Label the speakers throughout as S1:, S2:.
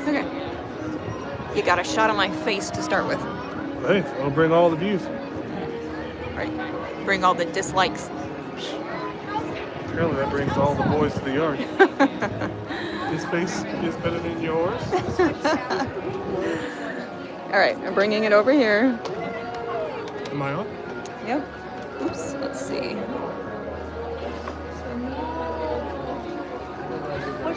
S1: Okay. You got a shot of my face to start with.
S2: Thanks. I'll bring all the views.
S1: Right. Bring all the dislikes.
S2: Apparently that brings all the boys to the yard. His face is better than yours.
S1: All right, I'm bringing it over here.
S2: Am I on?
S1: Yep. Oops, let's see.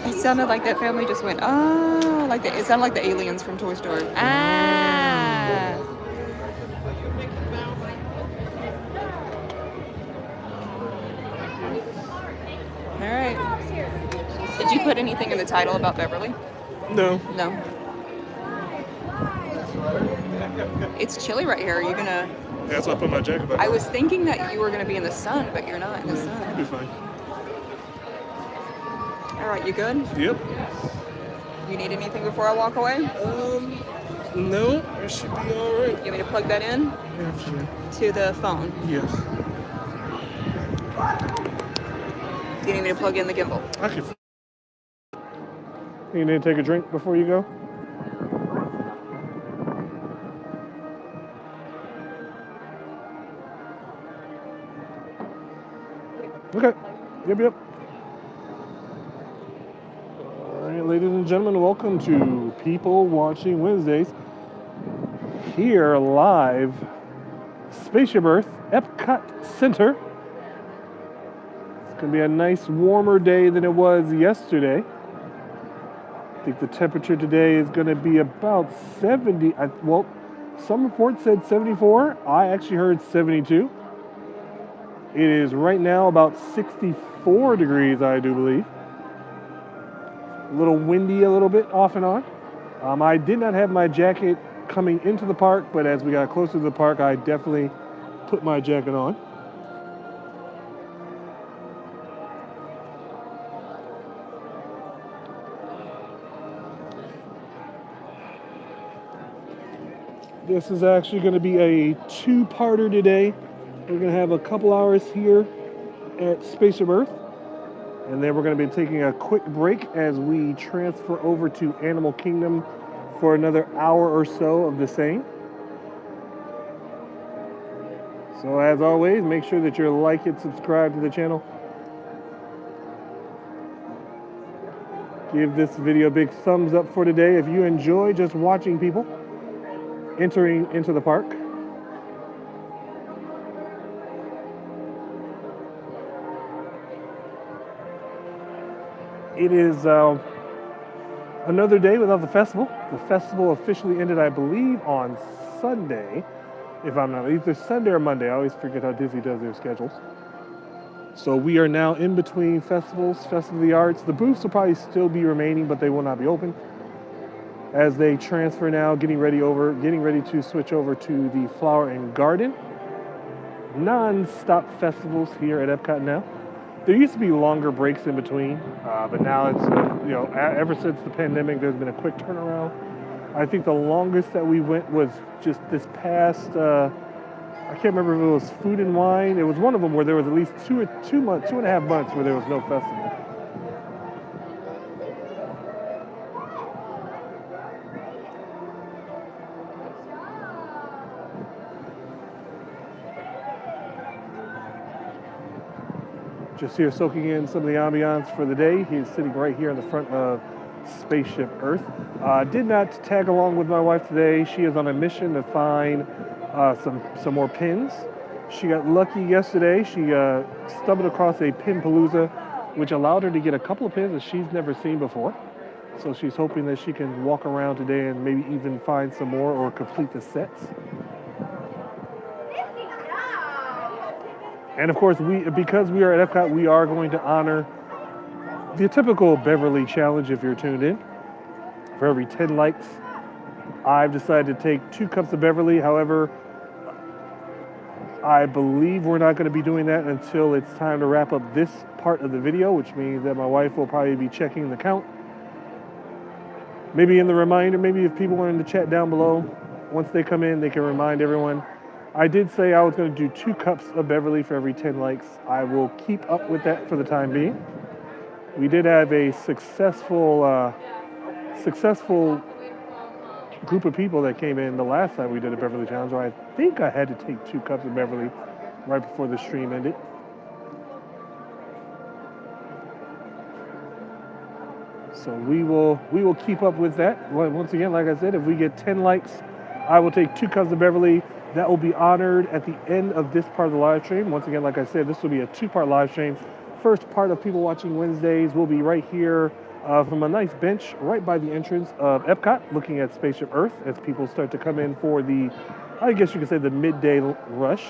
S1: It sounded like that family just went, oh, like it sounded like the aliens from Toy Story. Ah. All right. Did you put anything in the title about Beverly?
S2: No.
S1: No. It's chilly right here. Are you gonna?
S2: That's why I put my jacket back.
S1: I was thinking that you were gonna be in the sun, but you're not in the sun.
S2: You'll be fine.
S1: All right, you good?
S2: Yep.
S1: You need anything before I walk away?
S2: No, it should be all right.
S1: You want me to plug that in?
S2: Yeah, sure.
S1: To the phone.
S2: Yes.
S1: You need me to plug in the gimbal?
S2: I can. You need to take a drink before you go? Okay. Yep. All right, ladies and gentlemen, welcome to People Watching Wednesdays. Here live, Spaceship Earth, EPCOT Center. It's going to be a nice warmer day than it was yesterday. I think the temperature today is going to be about 70. Well, some reports said 74. I actually heard 72. It is right now about 64 degrees, I do believe. A little windy a little bit off and on. I did not have my jacket coming into the park, but as we got closer to the park, I definitely put my jacket on. This is actually going to be a two-parter today. We're going to have a couple hours here at Spaceship Earth, and then we're going to be taking a quick break as we transfer over to Animal Kingdom for another hour or so of the same. So as always, make sure that you're like and subscribe to the channel. Give this video a big thumbs up for today if you enjoy just watching people entering into the park. It is another day without the festival. The festival officially ended, I believe, on Sunday. If I'm not, either Sunday or Monday. I always forget how Disney does their schedules. So we are now in between festivals, Festival of the Arts. The booths will probably still be remaining, but they will not be open. As they transfer now, getting ready to switch over to the Flower and Garden. Non-stop festivals here at EPCOT now. There used to be longer breaks in between, but now it's, ever since the pandemic, there's been a quick turnaround. I think the longest that we went was just this past, I can't remember if it was Food and Wine. It was one of them where there was at least 2.5 months where there was no festival. Just here soaking in some of the ambiance for the day. He's sitting right here in the front of Spaceship Earth. Did not tag along with my wife today. She is on a mission to find some more pins. She got lucky yesterday. She stumbled across a pin palooza, which allowed her to get a couple of pins that she's never seen before. So she's hoping that she can walk around today and maybe even find some more or complete the sets. And of course, because we are at EPCOT, we are going to honor the typical Beverly challenge if you're tuned in. For every 10 likes, I've decided to take 2 cups of Beverly. However, I believe we're not going to be doing that until it's time to wrap up this part of the video, which means that my wife will probably be checking the count. Maybe in the reminder, maybe if people are in the chat down below, once they come in, they can remind everyone. I did say I was going to do 2 cups of Beverly for every 10 likes. I will keep up with that for the time being. We did have a successful successful group of people that came in the last time we did a Beverly Challenge. I think I had to take 2 cups of Beverly right before the stream ended. So we will keep up with that. Once again, like I said, if we get 10 likes, I will take 2 cups of Beverly. That will be honored at the end of this part of the live stream. Once again, like I said, this will be a 2-part live stream. First part of People Watching Wednesdays will be right here from a nice bench right by the entrance of EPCOT, looking at Spaceship Earth as people start to come in for the, I guess you could say, the midday rush.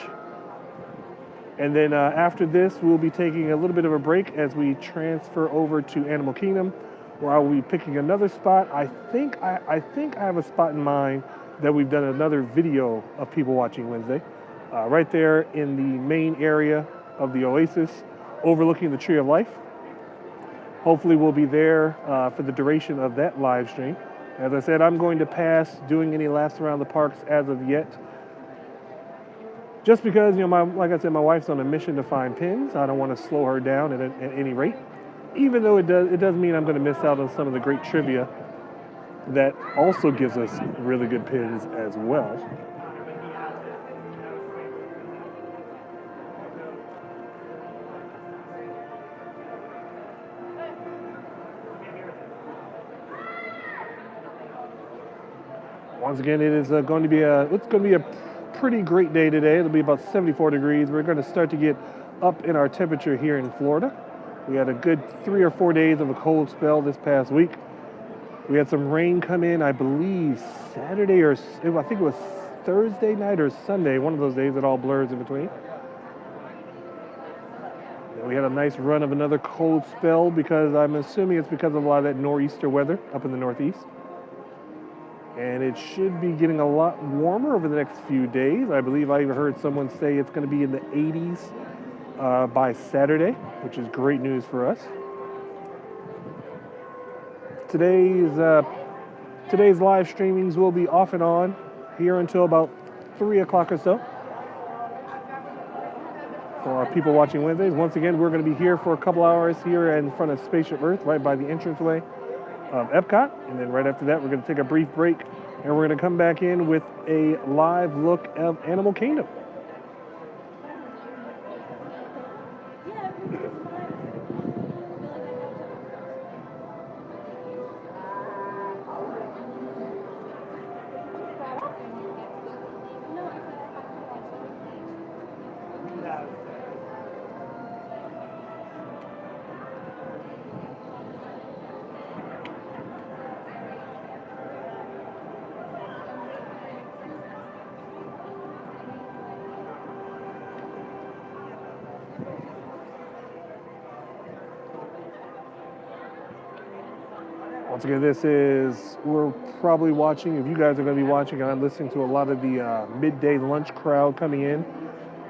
S2: And then after this, we'll be taking a little bit of a break as we transfer over to Animal Kingdom, where I will be picking another spot. I think I have a spot in mind that we've done another video of People Watching Wednesday, right there in the main area of the Oasis, overlooking the Tree of Life. Hopefully we'll be there for the duration of that live stream. As I said, I'm going to pass doing any laps around the parks as of yet. Just because, like I said, my wife's on a mission to find pins. I don't want to slow her down at any rate. Even though it does mean I'm going to miss out on some of the great trivia that also gives us really good pins as well. Once again, it is going to be a pretty great day today. It'll be about 74 degrees. We're going to start to get up in our temperature here in Florida. We had a good 3 or 4 days of a cold spell this past week. We had some rain come in, I believe, Saturday I think it was Thursday night or Sunday, one of those days. It all blurs in between. And we had a nice run of another cold spell because I'm assuming it's because of a lot of that nor'easter weather up in the Northeast. And it should be getting a lot warmer over the next few days. I believe I even heard someone say it's going to be in the 80s by Saturday, which is great news for us. Today's live streamings will be off and on here until about 3 o'clock or so. For our People Watching Wednesdays, once again, we're going to be here for a couple hours here in front of Spaceship Earth, right by the entranceway of EPCOT. And then right after that, we're going to take a brief break, and we're going to come back in with a live look of Animal Kingdom. Once again, we're probably watching, if you guys are going to be watching, I'm listening to a lot of the midday lunch crowd coming in.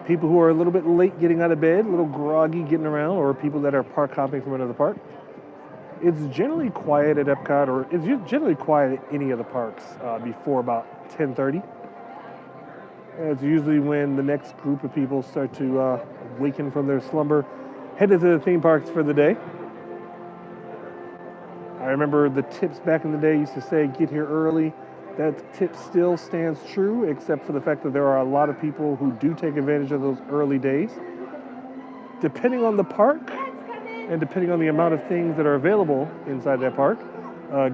S2: People who are a little bit late getting out of bed, a little groggy getting around, or people that are park hopping from another park. It's generally quiet at EPCOT, or it's generally quiet at any of the parks before about 10:30. It's usually when the next group of people start to waken from their slumber, headed to the theme parks for the day. I remember the tips back in the day used to say, get here early. That tip still stands true, except for the fact that there are a lot of people who do take advantage of those early days. Depending on the park and depending on the amount of things that are available inside that park,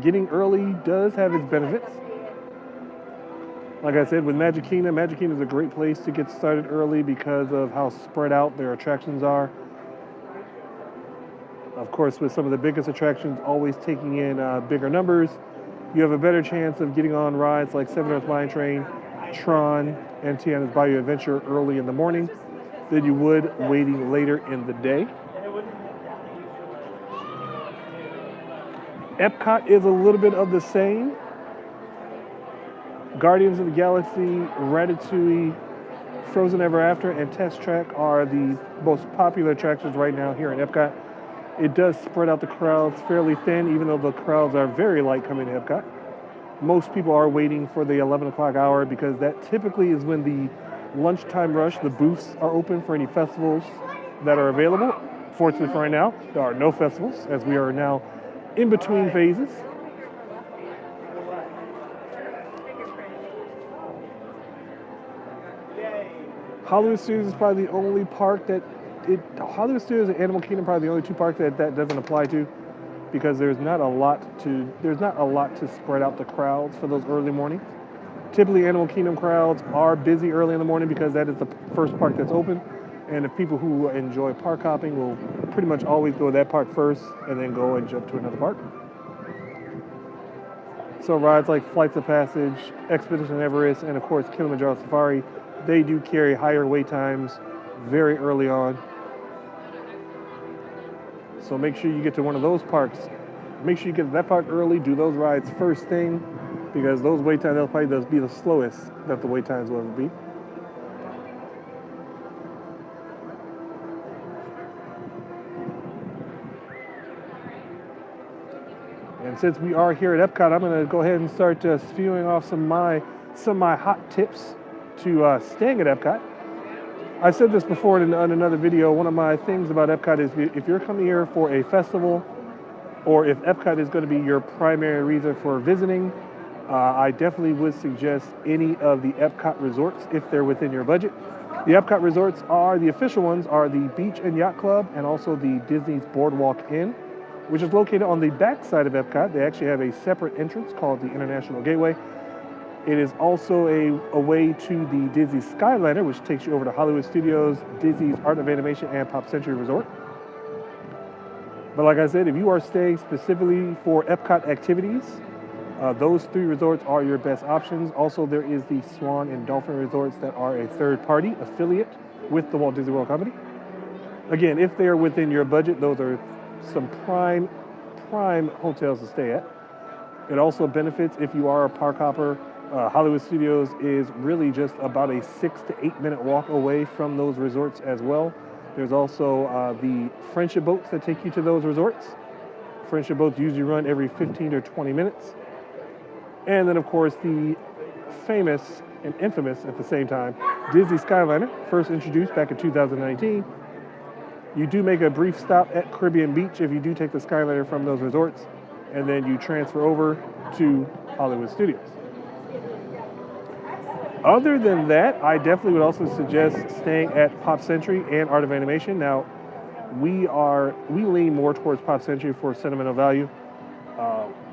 S2: getting early does have its benefits. Like I said, with Magic Kingdom is a great place to get started early because of how spread out their attractions are. Of course, with some of the biggest attractions always taking in bigger numbers, you have a better chance of getting on rides like Seven Earth Mine Train, Tron, and Tiana's Bayou Adventure early in the morning than you would waiting later in the day. EPCOT is a little bit of the same. Guardians of the Galaxy, Ratatouille, Frozen Ever After, and Test Track are the most popular attractions right now here in EPCOT. It does spread out the crowds fairly thin, even though the crowds are very light coming to EPCOT. Most people are waiting for the 11 o'clock hour because that typically is when the lunchtime rush, the booths are open for any festivals that are available. Fortunately for right now, there are no festivals as we are now in between phases. Hollywood Studios is probably the only park that Hollywood Studios and Animal Kingdom are probably the only two parks that doesn't apply to, because there's not a lot to spread out the crowds for those early mornings. Typically, Animal Kingdom crowds are busy early in the morning because that is the first park that's open, and the people who enjoy park hopping will pretty much always go to that park first and then go and jump to another park. So rides like Flights of Passage, Expedition Everest, and of course Kilimanjaro Safari, they do carry higher wait times very early on. So make sure you get to one of those parks. Make sure you get to that park early, do those rides first thing, because those wait times, they'll probably be the slowest that the wait times will ever be. And since we are here at EPCOT, I'm going to go ahead and start spewing off some of my hot tips to staying at EPCOT. I said this before in another video. One of my things about EPCOT is if you're coming here for a festival, or if EPCOT is going to be your primary reason for visiting, I definitely would suggest any of the EPCOT resorts if they're within your budget. The EPCOT resorts the official ones are the Beach and Yacht Club and also the Disney's Boardwalk Inn, which is located on the back side of EPCOT. They actually have a separate entrance called the International Gateway. It is also a way to the Disney Skyliner, which takes you over to Hollywood Studios, Disney's Art of Animation, and Pop Century Resort. But like I said, if you are staying specifically for EPCOT activities, those three resorts are your best options. Also, there is the Swan and Dolphin resorts that are a third-party affiliate with the Walt Disney World Company. Again, if they are within your budget, those are some prime hotels to stay at. It also benefits if you are a park hopper. Hollywood Studios is really just about a 6 to 8 minute walk away from those resorts as well. There's also the friendship boats that take you to those resorts. Friendship boats usually run every 15 or 20 minutes. And then of course the famous and infamous at the same time Disney Skyliner, first introduced back in 2019. You do make a brief stop at Caribbean Beach if you do take the Skyliner from those resorts, and then you transfer over to Hollywood Studios. Other than that, I definitely would also suggest staying at Pop Century and Art of Animation. Now, we lean more towards Pop Century for sentimental value.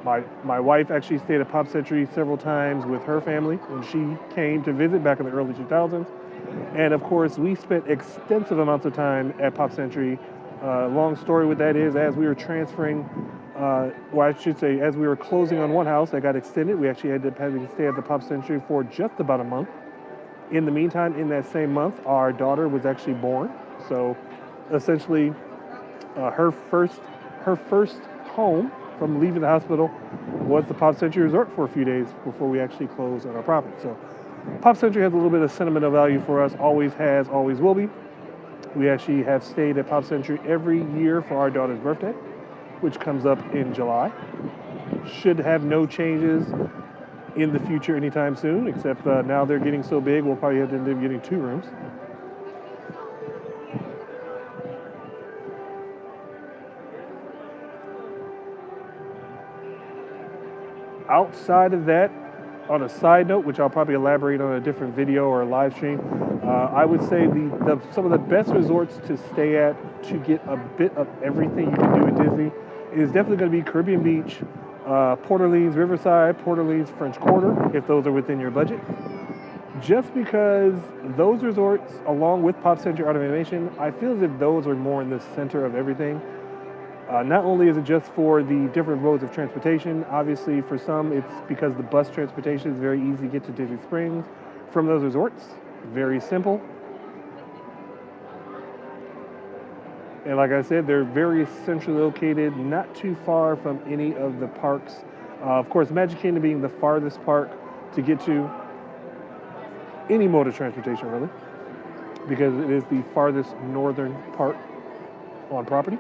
S2: My wife actually stayed at Pop Century several times with her family when she came to visit back in the early 2000s. And of course, we spent extensive amounts of time at Pop Century. Long story with that is, as we were transferring, as we were closing on one house that got extended, we actually had to stay at the Pop Century for just about a month. In the meantime, in that same month, our daughter was actually born. So essentially, her first home from leaving the hospital was the Pop Century Resort for a few days before we actually closed on our property. So Pop Century has a little bit of sentimental value for us, always has, always will be. We actually have stayed at Pop Century every year for our daughter's birthday, which comes up in July. Should have no changes in the future anytime soon, except now they're getting so big, we'll probably have to end up getting 2 rooms. Outside of that, on a side note, which I'll probably elaborate on a different video or a live stream, I would say some of the best resorts to stay at to get a bit of everything you can do at Disney is definitely going to be Caribbean Beach, Port Orleans Riverside, Port Orleans French Quarter, if those are within your budget. Just because those resorts, along with Pop Century Art of Animation, I feel as if those are more in the center of everything. Not only is it just for the different modes of transportation, obviously for some it's because the bus transportation is very easy to get to Disney Springs from those resorts. Very simple. And like I said, they're very centrally located, not too far from any of the parks. Of course, Magic Kingdom being the farthest park to get to any mode of transportation, really, because it is the farthest northern park on property.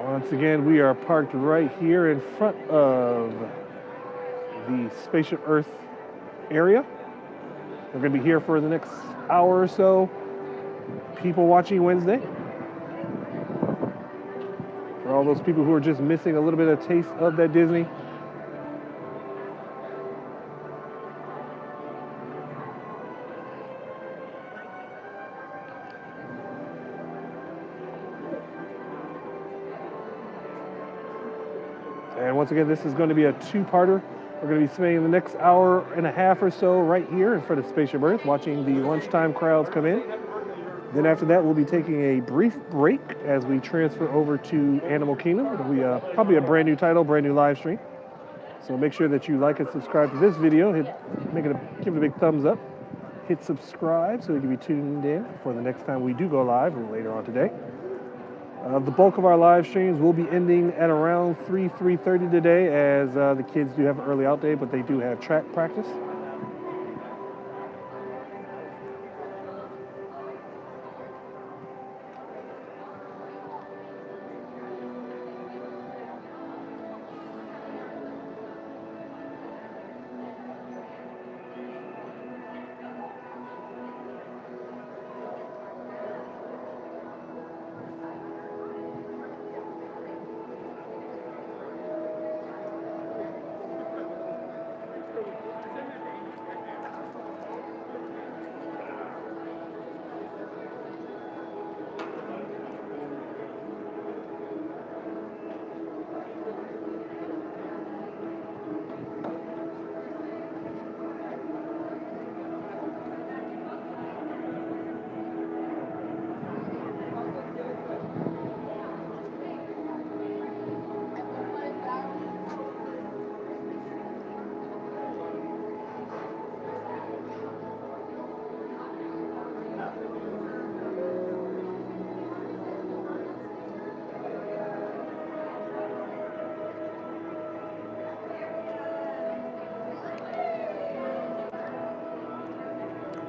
S2: Once again, we are parked right here in front of the Spaceship Earth area. We're going to be here for the next hour or so. People watching Wednesday. For all those people who are just missing a little bit of taste of that Disney. And once again, this is going to be a two-parter. We're going to be spending the next hour and a half or so right here in front of Spaceship Earth, watching the lunchtime crowds come in. Then after that, we'll be taking a brief break as we transfer over to Animal Kingdom. It'll be probably a brand new title, brand new live stream. So make sure that you like and subscribe to this video. Give it a big thumbs up. Hit subscribe so you can be tuned in for the next time we do go live later on today. The bulk of our live streams will be ending at around 3:30 today, as the kids do have an early out day, but they do have track practice.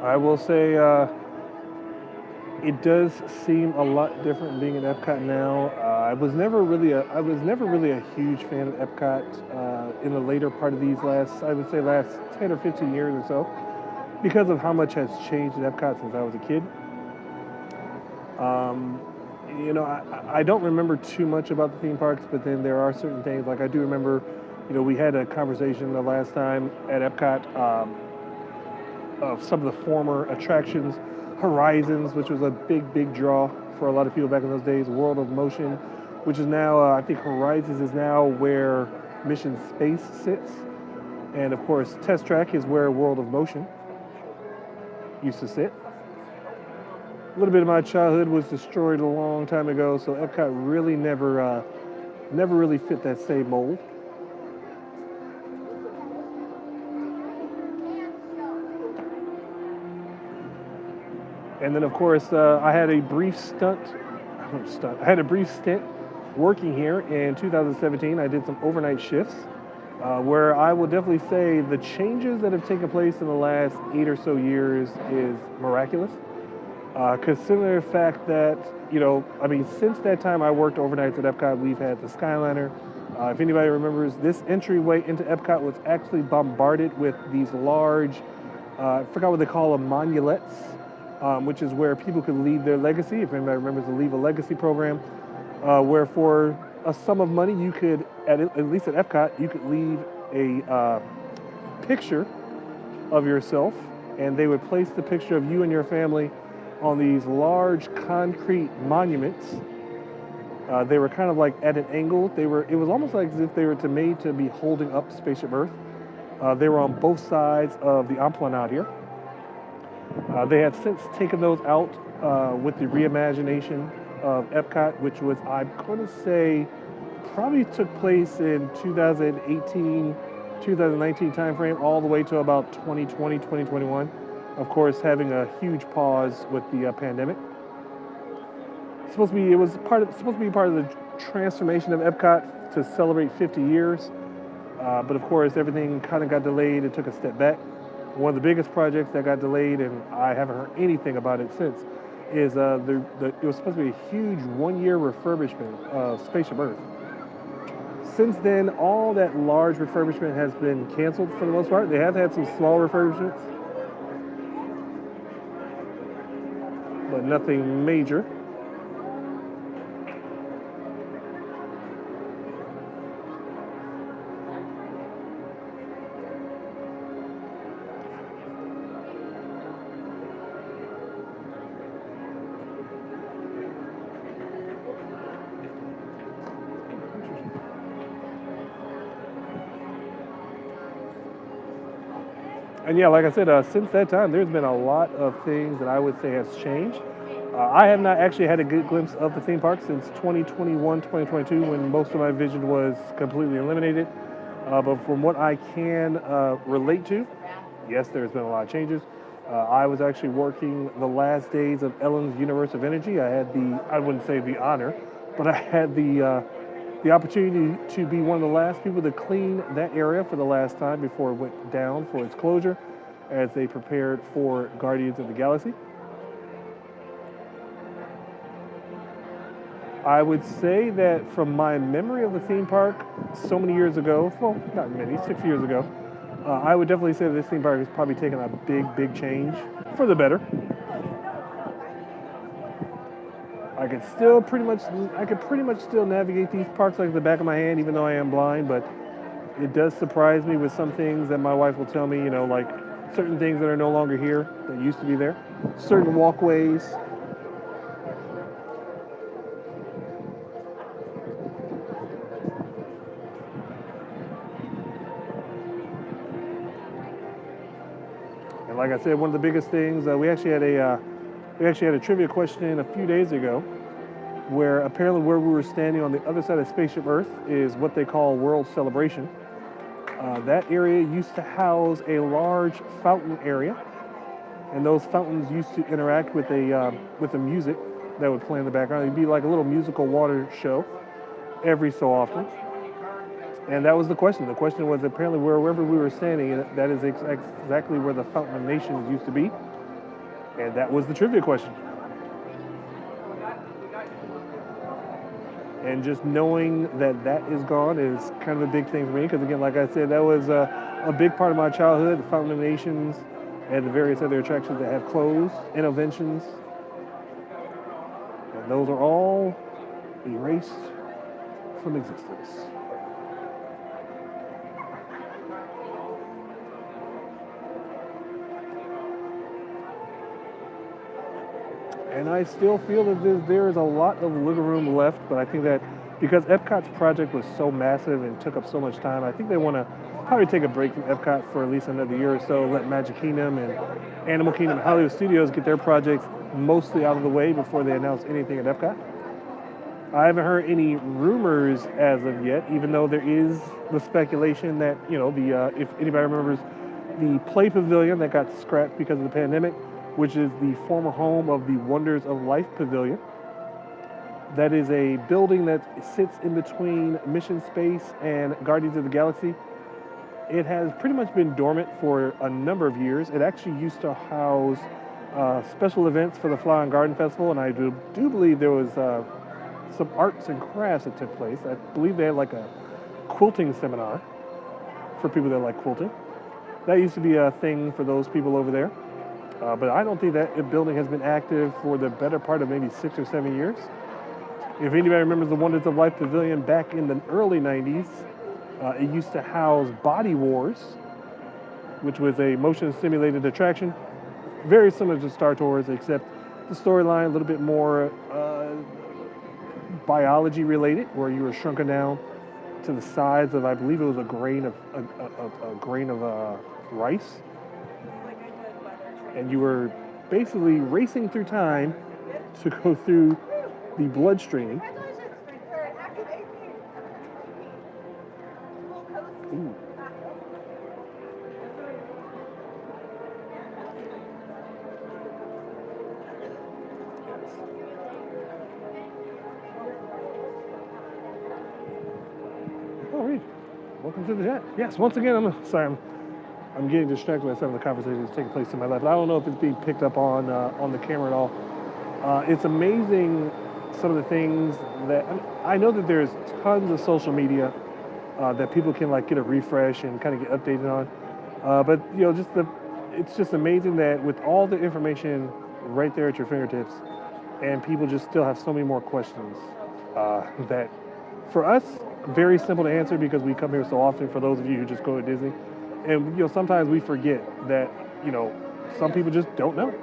S2: I will say it does seem a lot different being at Epcot now. I was never really a huge fan of Epcot in the later part of these last 10 or 15 years or so, because of how much has changed at Epcot since I was a kid. I don't remember too much about the theme parks, but then there are certain things, like I do remember, we had a conversation the last time at Epcot of some of the former attractions. Horizons, which was a big draw for a lot of people back in those days. World of Motion, which is now, I think Horizons is now where Mission Space sits. And of course, Test Track is where World of Motion used to sit. A little bit of my childhood was destroyed a long time ago, so Epcot really never really fit that same mold. And then, of course, I had a brief stint working here in 2017. I did some overnight shifts, where I will definitely say the changes that have taken place in the last 8 or so years is miraculous. Considering the fact that, since that time I worked overnights at Epcot, we've had the Skyliner. If anybody remembers, this entryway into Epcot was actually bombarded with these large, I forgot what they call them, monoliths. Which is where people could leave their legacy. If anybody remembers the Leave a Legacy program, where for a sum of money, you could, at least at Epcot, you could leave a picture of yourself, and they would place the picture of you and your family on these large concrete monuments. They were kind of like at an angle. It was almost like as if they were made to be holding up Spaceship Earth. They were on both sides of the Esplanade here. They have since taken those out with the reimagination of Epcot, which was, I'm going to say, probably took place in 2018, 2019 timeframe, all the way to about 2020, 2021. Of course, having a huge pause with the pandemic. It was supposed to be part of the transformation of Epcot to celebrate 50 years. But of course, everything kind of got delayed and took a step back. One of the biggest projects that got delayed, and I haven't heard anything about it since, is it was supposed to be a huge one-year refurbishment of Spaceship Earth. Since then, all that large refurbishment has been canceled for the most part. They have had some small refurbishments. nothing major. And yeah, like I said, since that time, there's been a lot of things that I would say has changed. I have not actually had a good glimpse of the theme park since 2021, 2022, when most of my vision was completely eliminated. But from what I can relate to, yes, there's been a lot of changes. I was actually working the last days of Ellen's Universe of Energy. I had I wouldn't say the honor, but I had the opportunity to be one of the last people to clean that area for the last time before it went down for its closure as they prepared for Guardians of the Galaxy. I would say that from my memory of the theme park so many years ago, well, not many, 6 years ago, I would definitely say that this theme park has probably taken a big change for the better. I could pretty much still navigate these parks like the back of my hand, even though I am blind, but it does surprise me with some things that my wife will tell me, like certain things that are no longer here that used to be there, certain walkways. And like I said, one of the biggest things, we actually had a trivia question a few days ago where apparently where we were standing on the other side of Spaceship Earth is what they call World Celebration. That area used to house a large fountain area, and those fountains used to interact with the music that would play in the background. It'd be like a little musical water show every so often. And that was the question. The question was apparently wherever we were standing, that is exactly where the Fountain of Nations used to be. And that was the trivia question. And just knowing that that is gone is kind of a big thing for me because, again, like I said, that was a big part of my childhood, the Fountain of Nations and the various other attractions that have closed, Innoventions. And those are all erased from existence. And I still feel that there is a lot of living room left, but I think that because EPCOT's project was so massive and took up so much time, I think they want to probably take a break from EPCOT for at least another year or so, let Magic Kingdom and Animal Kingdom and Hollywood Studios get their projects mostly out of the way before they announce anything at EPCOT. I haven't heard any rumors as of yet, even though there is the speculation that, if anybody remembers, the Play Pavilion that got scrapped because of the pandemic, which is the former home of the Wonders of Life Pavilion. That is a building that sits in between Mission Space and Guardians of the Galaxy. It has pretty much been dormant for a number of years. It actually used to house special events for the Flower and Garden Festival, and I do believe there was some arts and crafts that took place. I believe they had like a quilting seminar for people that like quilting. That used to be a thing for those people over there. But I don't think that building has been active for the better part of maybe 6 or 7 years. If anybody remembers the Wonders of Life Pavilion back in the early 90s, it used to house Body Wars, which was a motion simulated attraction, very similar to Star Tours, except the storyline a little bit more biology related, where you were shrunken down to the size of, I believe it was a grain of rice. And you were basically racing through time to go through the bloodstream. Ooh. Oh, Reed, welcome to the chat. Yes, once again, I'm getting distracted by some of the conversations taking place to my left. I don't know if it's being picked up on the camera at all. It's amazing some of the things that I know that there's tons of social media that people can get a refresh and kind of get updated on. But it's just amazing that with all the information right there at your fingertips, and people just still have so many more questions that, for us, very simple to answer because we come here so often. For those of you who just go to Disney, and sometimes we forget that some people just don't know.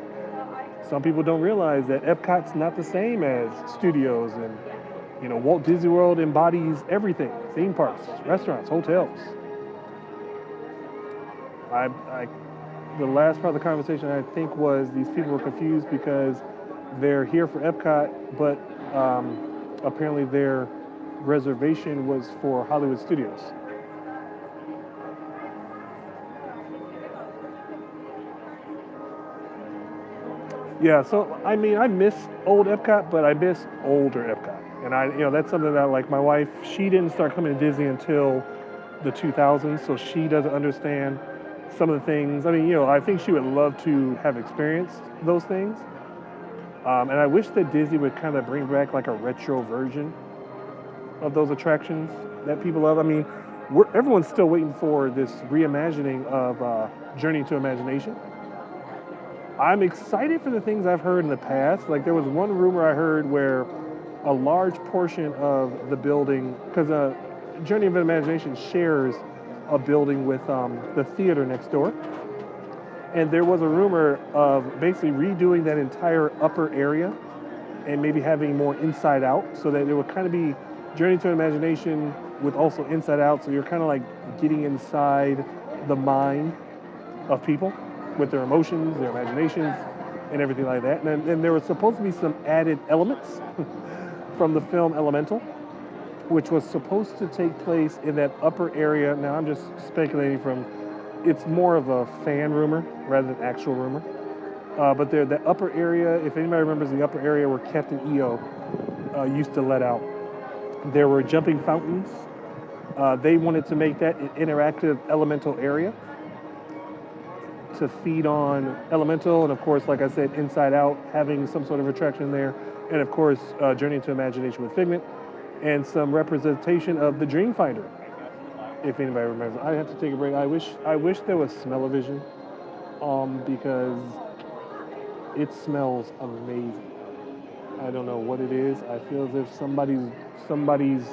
S2: Some people don't realize that EPCOT's not the same as studios, and Walt Disney World embodies everything: theme parks, restaurants, hotels. The last part of the conversation, I think, was these people were confused because they're here for EPCOT, but apparently their reservation was for Hollywood Studios. Yeah, so I mean, I miss old EPCOT, but I miss older EPCOT, and that's something that, like, my wife, she didn't start coming to Disney until the 2000s, so she doesn't understand some of the things. I mean, I think she would love to have experienced those things, and I wish that Disney would kind of bring back like a retro version of those attractions that people love. I mean, everyone's still waiting for this reimagining of Journey to Imagination. I'm excited for the things I've heard in the past. Like, there was one rumor I heard where a large portion of the building, because Journey of Imagination shares a building with the theater next door. And there was a rumor of basically redoing that entire upper area and maybe having more inside out, so that it would kind of be Journey to Imagination with also inside out. So you're kind of like getting inside the mind of people with their emotions, their imaginations, and everything like that. And there was supposed to be some added elements from the film Elemental, which was supposed to take place in that upper area. Now, I'm just speculating it's more of a fan rumor rather than actual rumor. But that upper area, if anybody remembers the upper area where Captain EO used to let out, there were jumping fountains. They wanted to make that an interactive Elemental area to feed on Elemental, and of course, like I said, Inside Out, having some sort of attraction there, and of course, Journey to Imagination with Figment, and some representation of the Dreamfinder, if anybody remembers. I have to take a break. I wish there was smell-o-vision, because it smells amazing. I don't know what it is. I feel as if somebody's.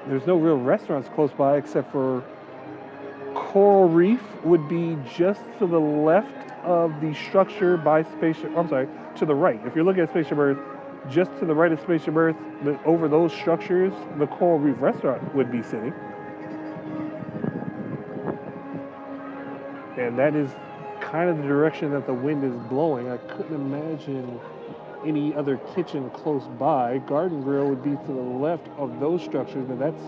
S2: There's no real restaurants close by except for Coral Reef would be just to the left of the structure by Spaceship. I'm sorry, to the right. If you're looking at Spaceship Earth, just to the right of Spaceship Earth, over those structures, the Coral Reef restaurant would be sitting. And that is kind of the direction that the wind is blowing. I couldn't imagine any other kitchen close by. Garden Grill would be to the left of those structures, but that's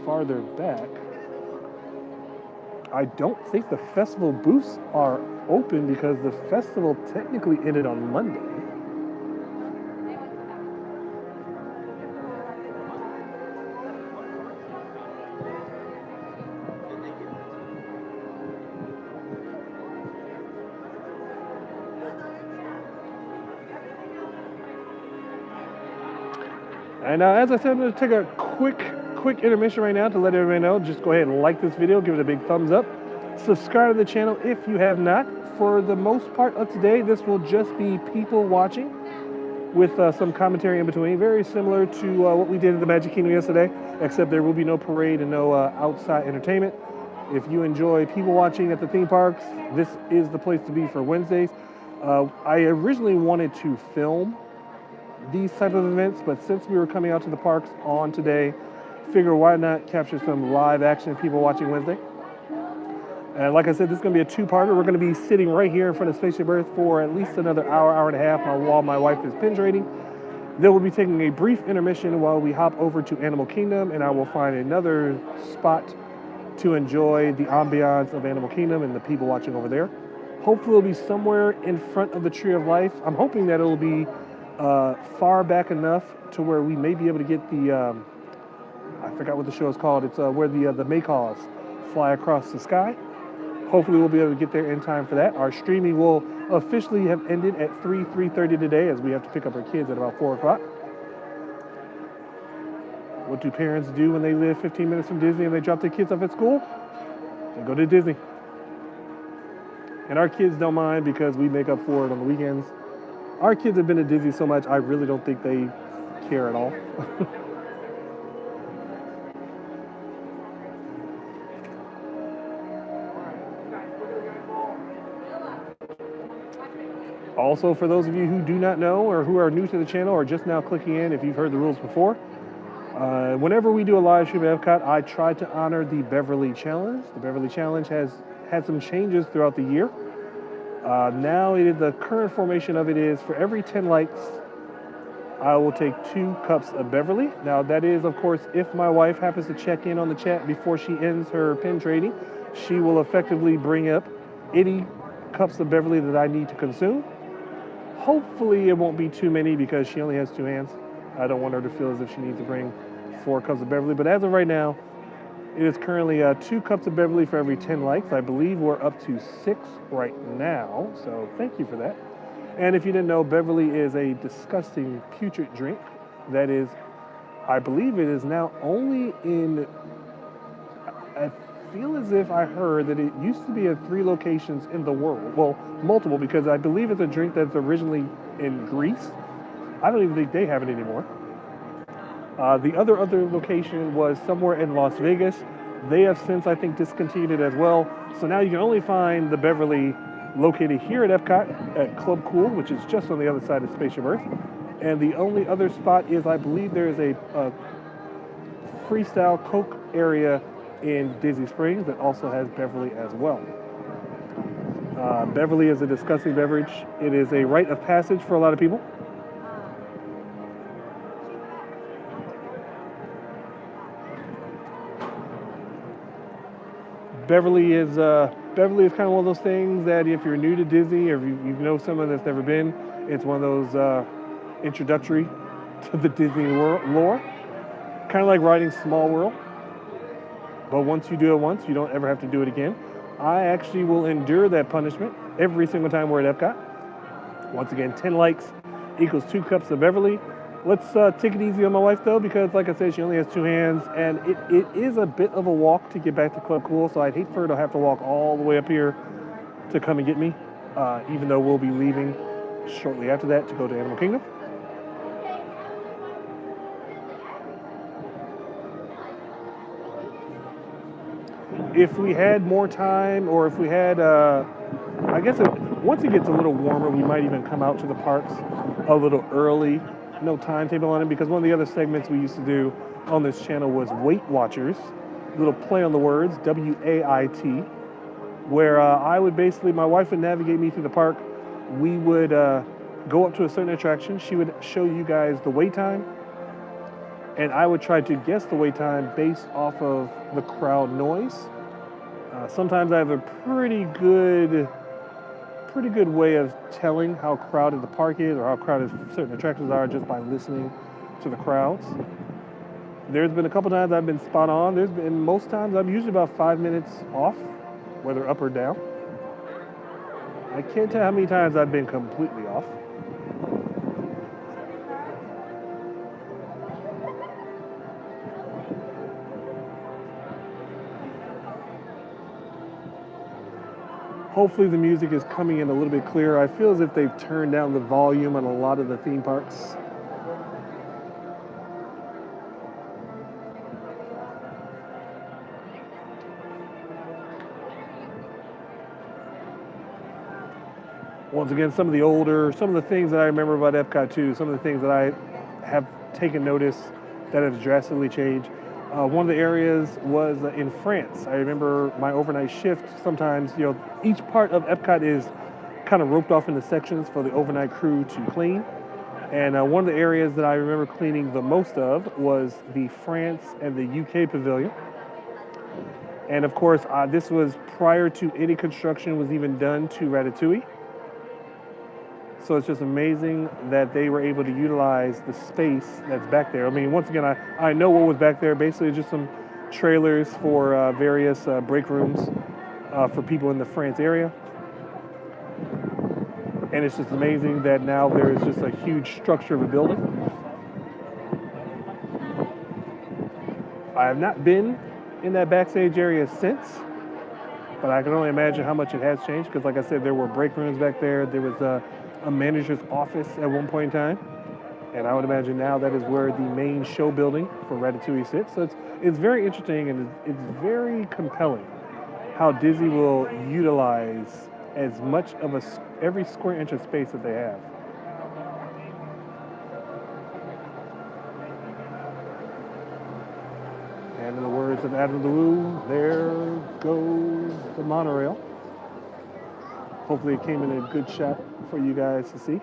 S2: farther back. I don't think the festival booths are open because the festival technically ended on Monday. And as I said, I'm going to take a quick intermission right now to let everybody know. Just go ahead and like this video, give it a big thumbs up. Subscribe to the channel if you have not. For the most part of today, this will just be people watching with some commentary in between. Very similar to what we did at the Magic Kingdom yesterday, except there will be no parade and no outside entertainment. If you enjoy people watching at the theme parks, this is the place to be for Wednesdays. I originally wanted to film these type of events, but since we were coming out to the parks on today, figure why not capture some live action people watching Wednesday. And like I said, this is going to be a two-parter. We're going to be sitting right here in front of Spaceship Earth for at least another hour and a half while my wife is binge rating. Then we'll be taking a brief intermission while we hop over to Animal Kingdom, and I will find another spot to enjoy the ambiance of Animal Kingdom and the people watching over there. Hopefully it'll be somewhere in front of the Tree of Life. I'm hoping that it'll be far back enough to where we may be able to get the, I forgot what the show is called. It's where the Maycaws fly across the sky. Hopefully we'll be able to get there in time for that. Our streaming will officially have ended at 3:30 today, as we have to pick up our kids at about 4 o'clock. What do parents do when they live 15 minutes from Disney and they drop their kids off at school? They go to Disney. And our kids don't mind because we make up for it on the weekends. our kids have been at Disney so much, I really don't think they care at all. Also, for those of you who do not know or who are new to the channel or just now clicking in, if you've heard the rules before, whenever we do a live stream at EPCOT, I try to honor the Beverly Challenge. The Beverly Challenge has had some changes throughout the year. Now the current formation of it is for every 10 likes, I will take 2 cups of Beverly. Now that is, of course, if my wife happens to check in on the chat before she ends her pin trading, she will effectively bring up any cups of Beverly that I need to consume. Hopefully it won't be too many because she only has 2 hands. I don't want her to feel as if she needs to bring 4 cups of Beverly, but as of right now, it is currently 2 cups of Beverly for every 10 likes. I believe we're up to 6 right now, so thank you for that. And if you didn't know, Beverly is a disgusting, putrid drink that is, I believe it is now only in, I feel as if I heard that it used to be at 3 locations in the world. Well, multiple, because I believe it's a drink that's originally in Greece. I don't even think they have it anymore. The other location was somewhere in Las Vegas. They have since, I think, discontinued it as well. So now you can only find the Beverly located here at EPCOT at Club Cool, which is just on the other side of Spaceship Earth. And the only other spot is, I believe there is a freestyle Coke area in Disney Springs that also has Beverly as well. Beverly is a disgusting beverage. It is a rite of passage for a lot of people. Beverly is kind of one of those things that if you're new to Disney or if you know someone that's never been, it's one of those introductory to the Disney lore. Kind of like riding Small World. But once you do it once, you don't ever have to do it again. I actually will endure that punishment every single time we're at EPCOT. Once again, 10 likes equals 2 cups of Beverly. Let's take it easy on my wife though, because like I said, she only has 2 hands, and it is a bit of a walk to get back to Club Cool, so I'd hate for her to have to walk all the way up here to come and get me, even though we'll be leaving shortly after that to go to Animal Kingdom. If we had more time, or if we had, I guess once it gets a little warmer, we might even come out to the parks a little early. No timetable on it, because one of the other segments we used to do on this channel was Weight Watchers, little play on the words, W-A-I-T, where I would basically, my wife would navigate me through the park. We would go up to a certain attraction. She would show you guys the wait time, and I would try to guess the wait time based off of the crowd noise. Sometimes I have a pretty good way of telling how crowded the park is or how crowded certain attractions are just by listening to the crowds. There's been a couple times I've been spot on. There's been most times I'm usually about 5 minutes off, whether up or down. I can't tell how many times I've been completely off. Hopefully the music is coming in a little bit clearer. I feel as if they've turned down the volume on a lot of the theme parks. Once again, some of the things that I remember about EPCOT too, some of the things that I have taken notice that have drastically changed. One of the areas was in France. I remember my overnight shift. Sometimes, each part of EPCOT is kind of roped off into sections for the overnight crew to clean. And one of the areas that I remember cleaning the most of was the France and the UK pavilion. And of course, this was prior to any construction was even done to Ratatouille. So it's just amazing that they were able to utilize the space that's back there. I mean, once again, I know what was back there. Basically, just some trailers for various break rooms for people in the France area. And it's just amazing that now there is just a huge structure of a building. I have not been in that backstage area since, but I can only imagine how much it has changed, because like I said, there were break rooms back there. There was a manager's office at one point in time. And I would imagine now that is where the main show building for Ratatouille sits. So it's very interesting, and it's very compelling how Disney will utilize as much of every square inch of space that they have. And in the words of Adam LeWoo, there goes the monorail. Hopefully it came in a good shot for you guys to see.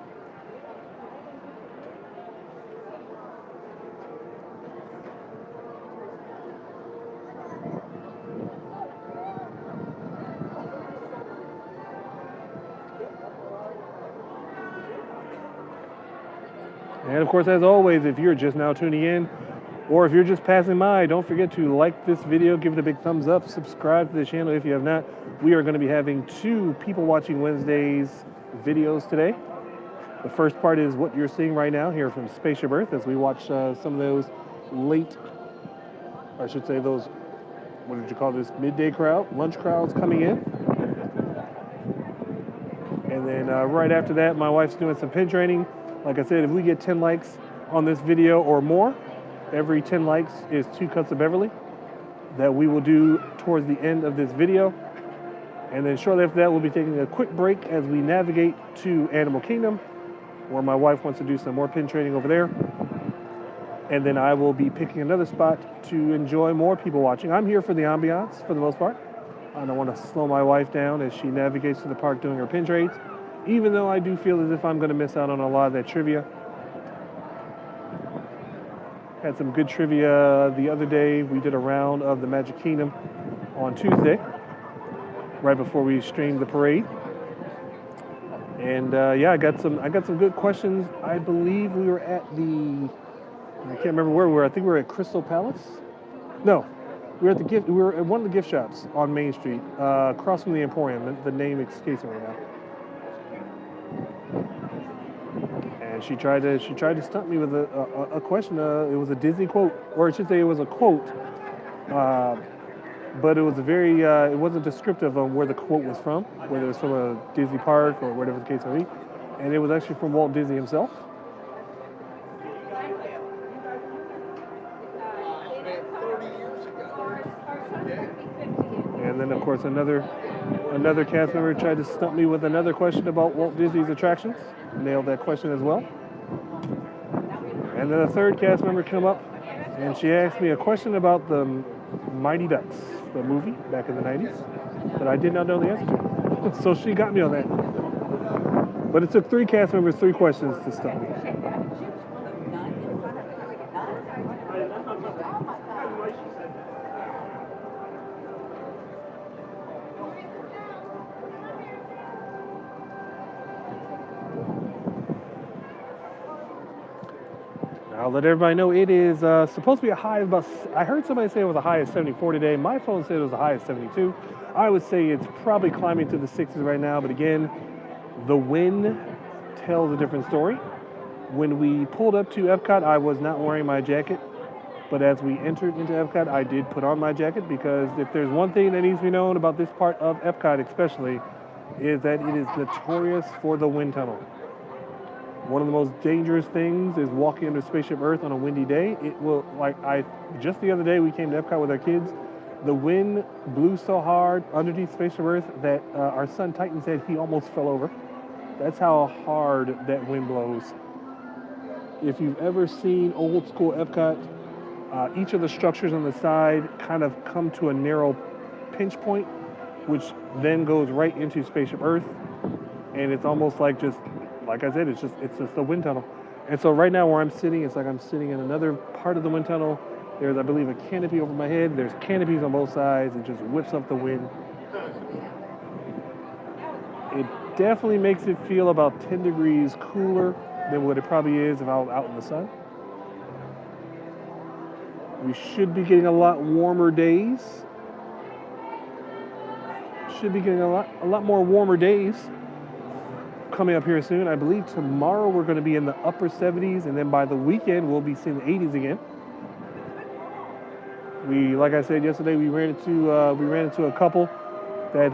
S2: And of course, as always, if you're just now tuning in, or if you're just passing by, don't forget to like this video, give it a big thumbs up, subscribe to the channel if you have not. We are going to be having 2 People Watching Wednesdays videos today. The first part is what you're seeing right now here from Spaceship Earth as we watch some of those those, what did you call this, midday crowd, lunch crowds coming in. And then right after that, my wife's doing some pin training. Like I said, if we get 10 likes on this video or more, every 10 likes is 2 cuts of Beverly that we will do towards the end of this video. And then shortly after that, we'll be taking a quick break as we navigate to Animal Kingdom, where my wife wants to do some more pin training over there. And then I will be picking another spot to enjoy more people watching. I'm here for the ambiance for the most part. I don't want to slow my wife down as she navigates to the park doing her pin trades, even though I do feel as if I'm going to miss out on a lot of that trivia. Had some good trivia the other day. We did a round of the Magic Kingdom on Tuesday, right before we streamed the parade. And yeah, I got some good questions. I believe we were at I can't remember where we were. I think we were at Crystal Palace. No, we were at one of the gift shops on Main Street, across from the Emporium. The name escapes me right now. And she tried to stump me with a question. It was a Disney quote, or I should say, it was a quote. But it was it wasn't descriptive of where the quote was from, whether it was from a Disney park or whatever the case may be. And it was actually from Walt Disney himself. And then, of course, another cast member tried to stump me with another question about Walt Disney's attractions. Nailed that question as well. And then a third cast member came up, and she asked me a question about the Mighty Ducks, the movie back in the 90s, that I did not know the answer to. So she got me on that. But it took 3 cast members 3 questions to stump me. I'll let everybody know it is supposed to be a high of about, I heard somebody say it was a high of 74 today. My phone said it was a high of 72. I would say it's probably climbing to the 60s right now, but again, the wind tells a different story. When we pulled up to EPCOT, I was not wearing my jacket, but as we entered into EPCOT, I did put on my jacket, because if there's one thing that needs to be known about this part of EPCOT especially, is that it is notorious for the wind tunnel. One of the most dangerous things is walking under Spaceship Earth on a windy day. It will, just the other day we came to Epcot with our kids. The wind blew so hard underneath Spaceship Earth that our son Titan said he almost fell over. That's how hard that wind blows. If you've ever seen old school Epcot, each of the structures on the side kind of come to a narrow pinch point, which then goes right into Spaceship Earth. And it's almost like like I said, it's just the wind tunnel. And so right now where I'm sitting, it's like I'm sitting in another part of the wind tunnel. There's, I believe, a canopy over my head. There's canopies on both sides. It just whips up the wind. It definitely makes it feel about 10 degrees cooler than what it probably is if I was out in the sun. We should be getting a lot warmer days. Should be getting a lot more warmer days coming up here soon. I believe tomorrow we're going to be in the upper 70s, and then by the weekend we'll be seeing the 80s again. Like I said yesterday, we ran into a couple that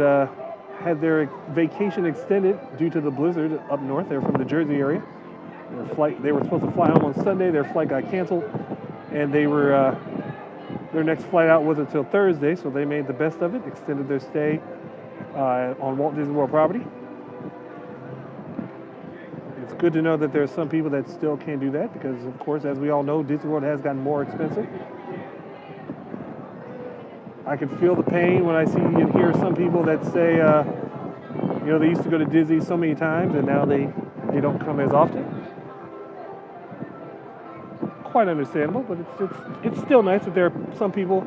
S2: had their vacation extended due to the blizzard up north. They're from the Jersey area. They were supposed to fly home on Sunday. Their flight got canceled, and their next flight out wasn't until Thursday, so they made the best of it, extended their stay on Walt Disney World property. It's good to know that there are some people that still can't do that because, of course, as we all know, Disney World has gotten more expensive. I can feel the pain when I see and hear some people that say, they used to go to Disney so many times and now they don't come as often. Quite understandable, but it's still nice that there are some people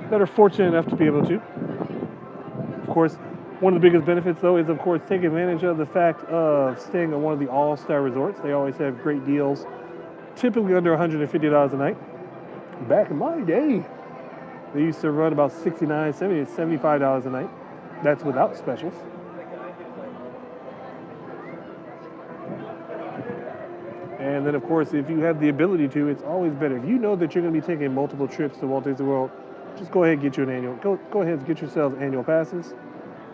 S2: that are fortunate enough to be able to. Of course, one of the biggest benefits, though, is, of course, take advantage of the fact of staying at one of the all-star resorts. They always have great deals, typically under $150 a night. Back in my day, they used to run about $69, $70, $75 a night. That's without specials. And then, of course, if you have the ability to, it's always better. If you know that you're going to be taking multiple trips to Walt Disney World, just go ahead and get you an annual. Go ahead and get yourselves annual passes.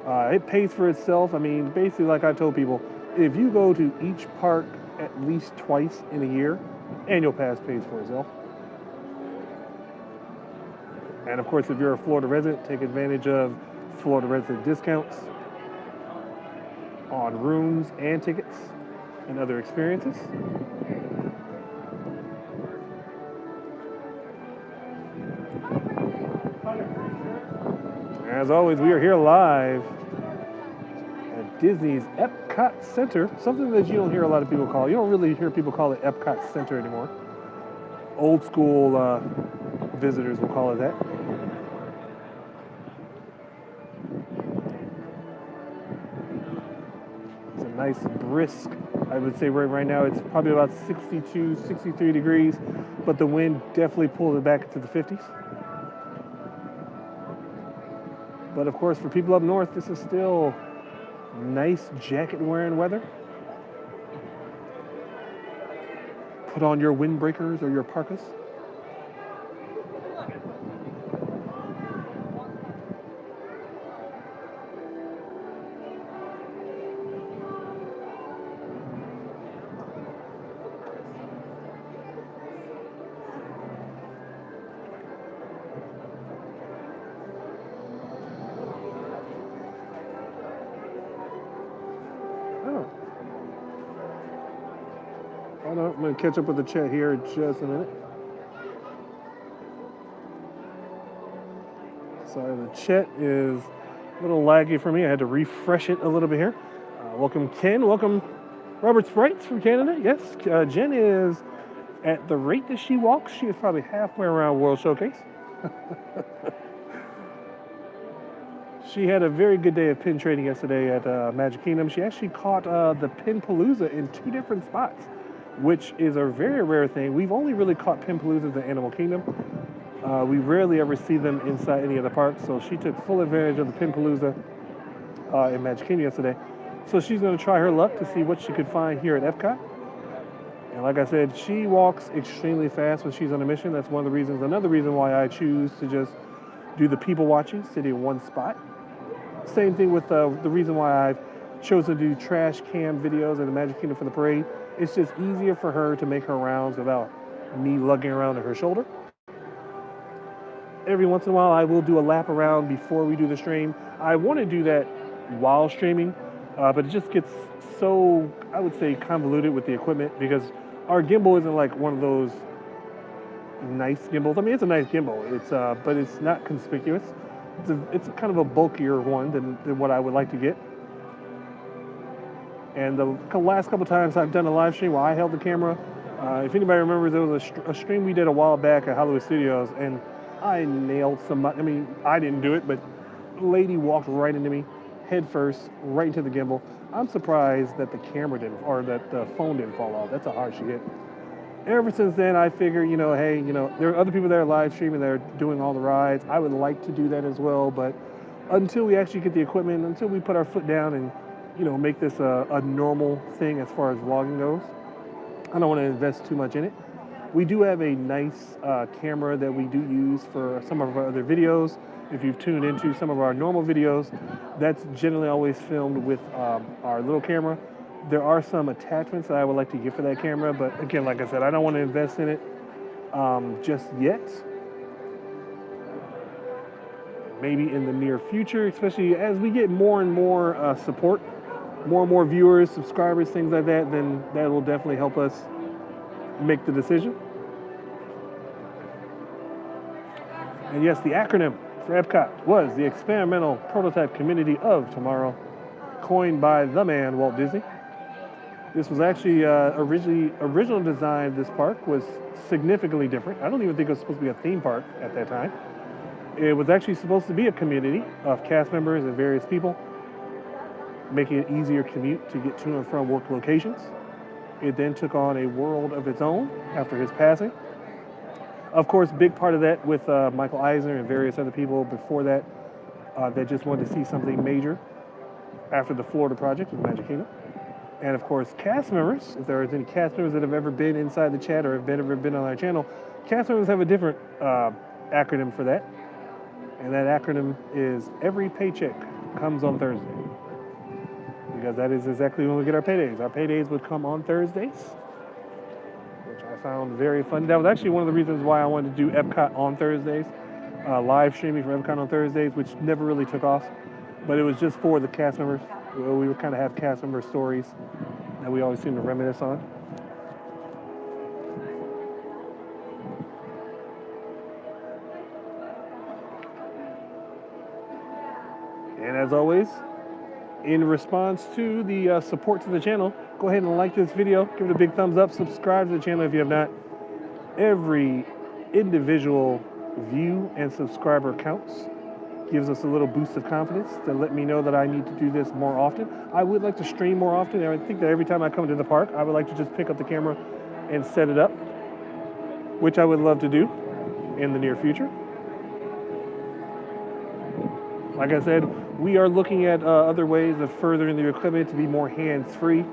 S2: It pays for itself. I mean, basically, like I told people, if you go to each park at least twice in a year, annual pass pays for itself. And of course, if you're a Florida resident, take advantage of Florida resident discounts on rooms and tickets and other experiences. As always, we are here live at Disney's EPCOT Center, something that you don't hear a lot of people call. You don't really hear people call it EPCOT Center anymore. Old school visitors will call it that. It's a nice brisk, I would say right now it's probably about 62, 63 degrees, but the wind definitely pulled it back into the 50s. But of course, for people up north, this is still nice jacket-wearing weather. Put on your windbreakers or your parkas. Hold on, I'm going to catch up with the chat here in just a minute. Sorry, the chat is a little laggy for me. I had to refresh it a little bit here. Welcome, Ken. Welcome, Robert Sprites from Canada. Yes, Jen is, at the rate that she walks, she is probably halfway around World Showcase. She had a very good day of pin trading yesterday at Magic Kingdom. She actually caught the Pin Palooza in 2 different spots, which is a very rare thing. We've only really caught Pin Paloozas in Animal Kingdom. We rarely ever see them inside any of the parks, so she took full advantage of the Pin Palooza in Magic Kingdom yesterday. So she's going to try her luck to see what she could find here at EPCOT. And like I said, she walks extremely fast when she's on a mission. That's one of the reasons, another reason why I choose to just do the people watching, sitting in one spot. Same thing with the reason why I've chosen to do trash cam videos in the Magic Kingdom for the parade. It's just easier for her to make her rounds without me lugging around on her shoulder. Every once in a while, I will do a lap around before we do the stream. I want to do that while streaming, but it just gets so, I would say, convoluted with the equipment because our gimbal isn't like one of those nice gimbals. I mean, it's a nice gimbal, but it's not conspicuous. It's kind of a bulkier one than what I would like to get. And the last couple times I've done a live stream while I held the camera, if anybody remembers, there was a stream we did a while back at Hollywood Studios, and I nailed somebody. I mean, I didn't do it, but a lady walked right into me, head first, right into the gimbal. I'm surprised that the camera didn't, or that the phone didn't fall off. That's a harsh hit. Ever since then, I figure, hey, there are other people that are live streaming that are doing all the rides. I would like to do that as well, but until we actually get the equipment, until we put our foot down and, make this a normal thing as far as vlogging goes, I don't want to invest too much in it. We do have a nice camera that we do use for some of our other videos. If you've tuned into some of our normal videos, that's generally always filmed with our little camera. There are some attachments that I would like to get for that camera, but again, like I said, I don't want to invest in it just yet. Maybe in the near future, especially as we get more and more support, more and more viewers, subscribers, things like that, then that will definitely help us make the decision. And yes, the acronym for EPCOT was the Experimental Prototype Community of Tomorrow, coined by the man, Walt Disney. This was actually original design of this park was significantly different. I don't even think it was supposed to be a theme park at that time. It was actually supposed to be a community of cast members and various people, making it easier commute to get to and from work locations. It then took on a world of its own after his passing. Of course, big part of that with Michael Eisner and various other people before that that just wanted to see something major after the Florida project of Magic Kingdom. And of course, cast members, if there are any cast members that have ever been inside the chat or have ever been on our channel, cast members have a different acronym for that. And that acronym is every paycheck comes on Thursday. Because that is exactly when we get our paydays. Our paydays would come on Thursdays, which I found very fun. That was actually one of the reasons why I wanted to do EPCOT on Thursdays, live streaming for EPCOT on Thursdays, which never really took off. But it was just for the cast members. We would kind of have cast member stories that we always seem to reminisce on. And as always, in response to the support to the channel, go ahead and like this video, give it a big thumbs up, subscribe to the channel if you have not. Every individual view and subscriber counts. Gives us a little boost of confidence to let me know that I need to do this more often. I would like to stream more often. I think that every time I come to the park, I would like to just pick up the camera and set it up, which I would love to do in the near future. Like I said, we are looking at other ways of furthering the equipment to be more hands-free.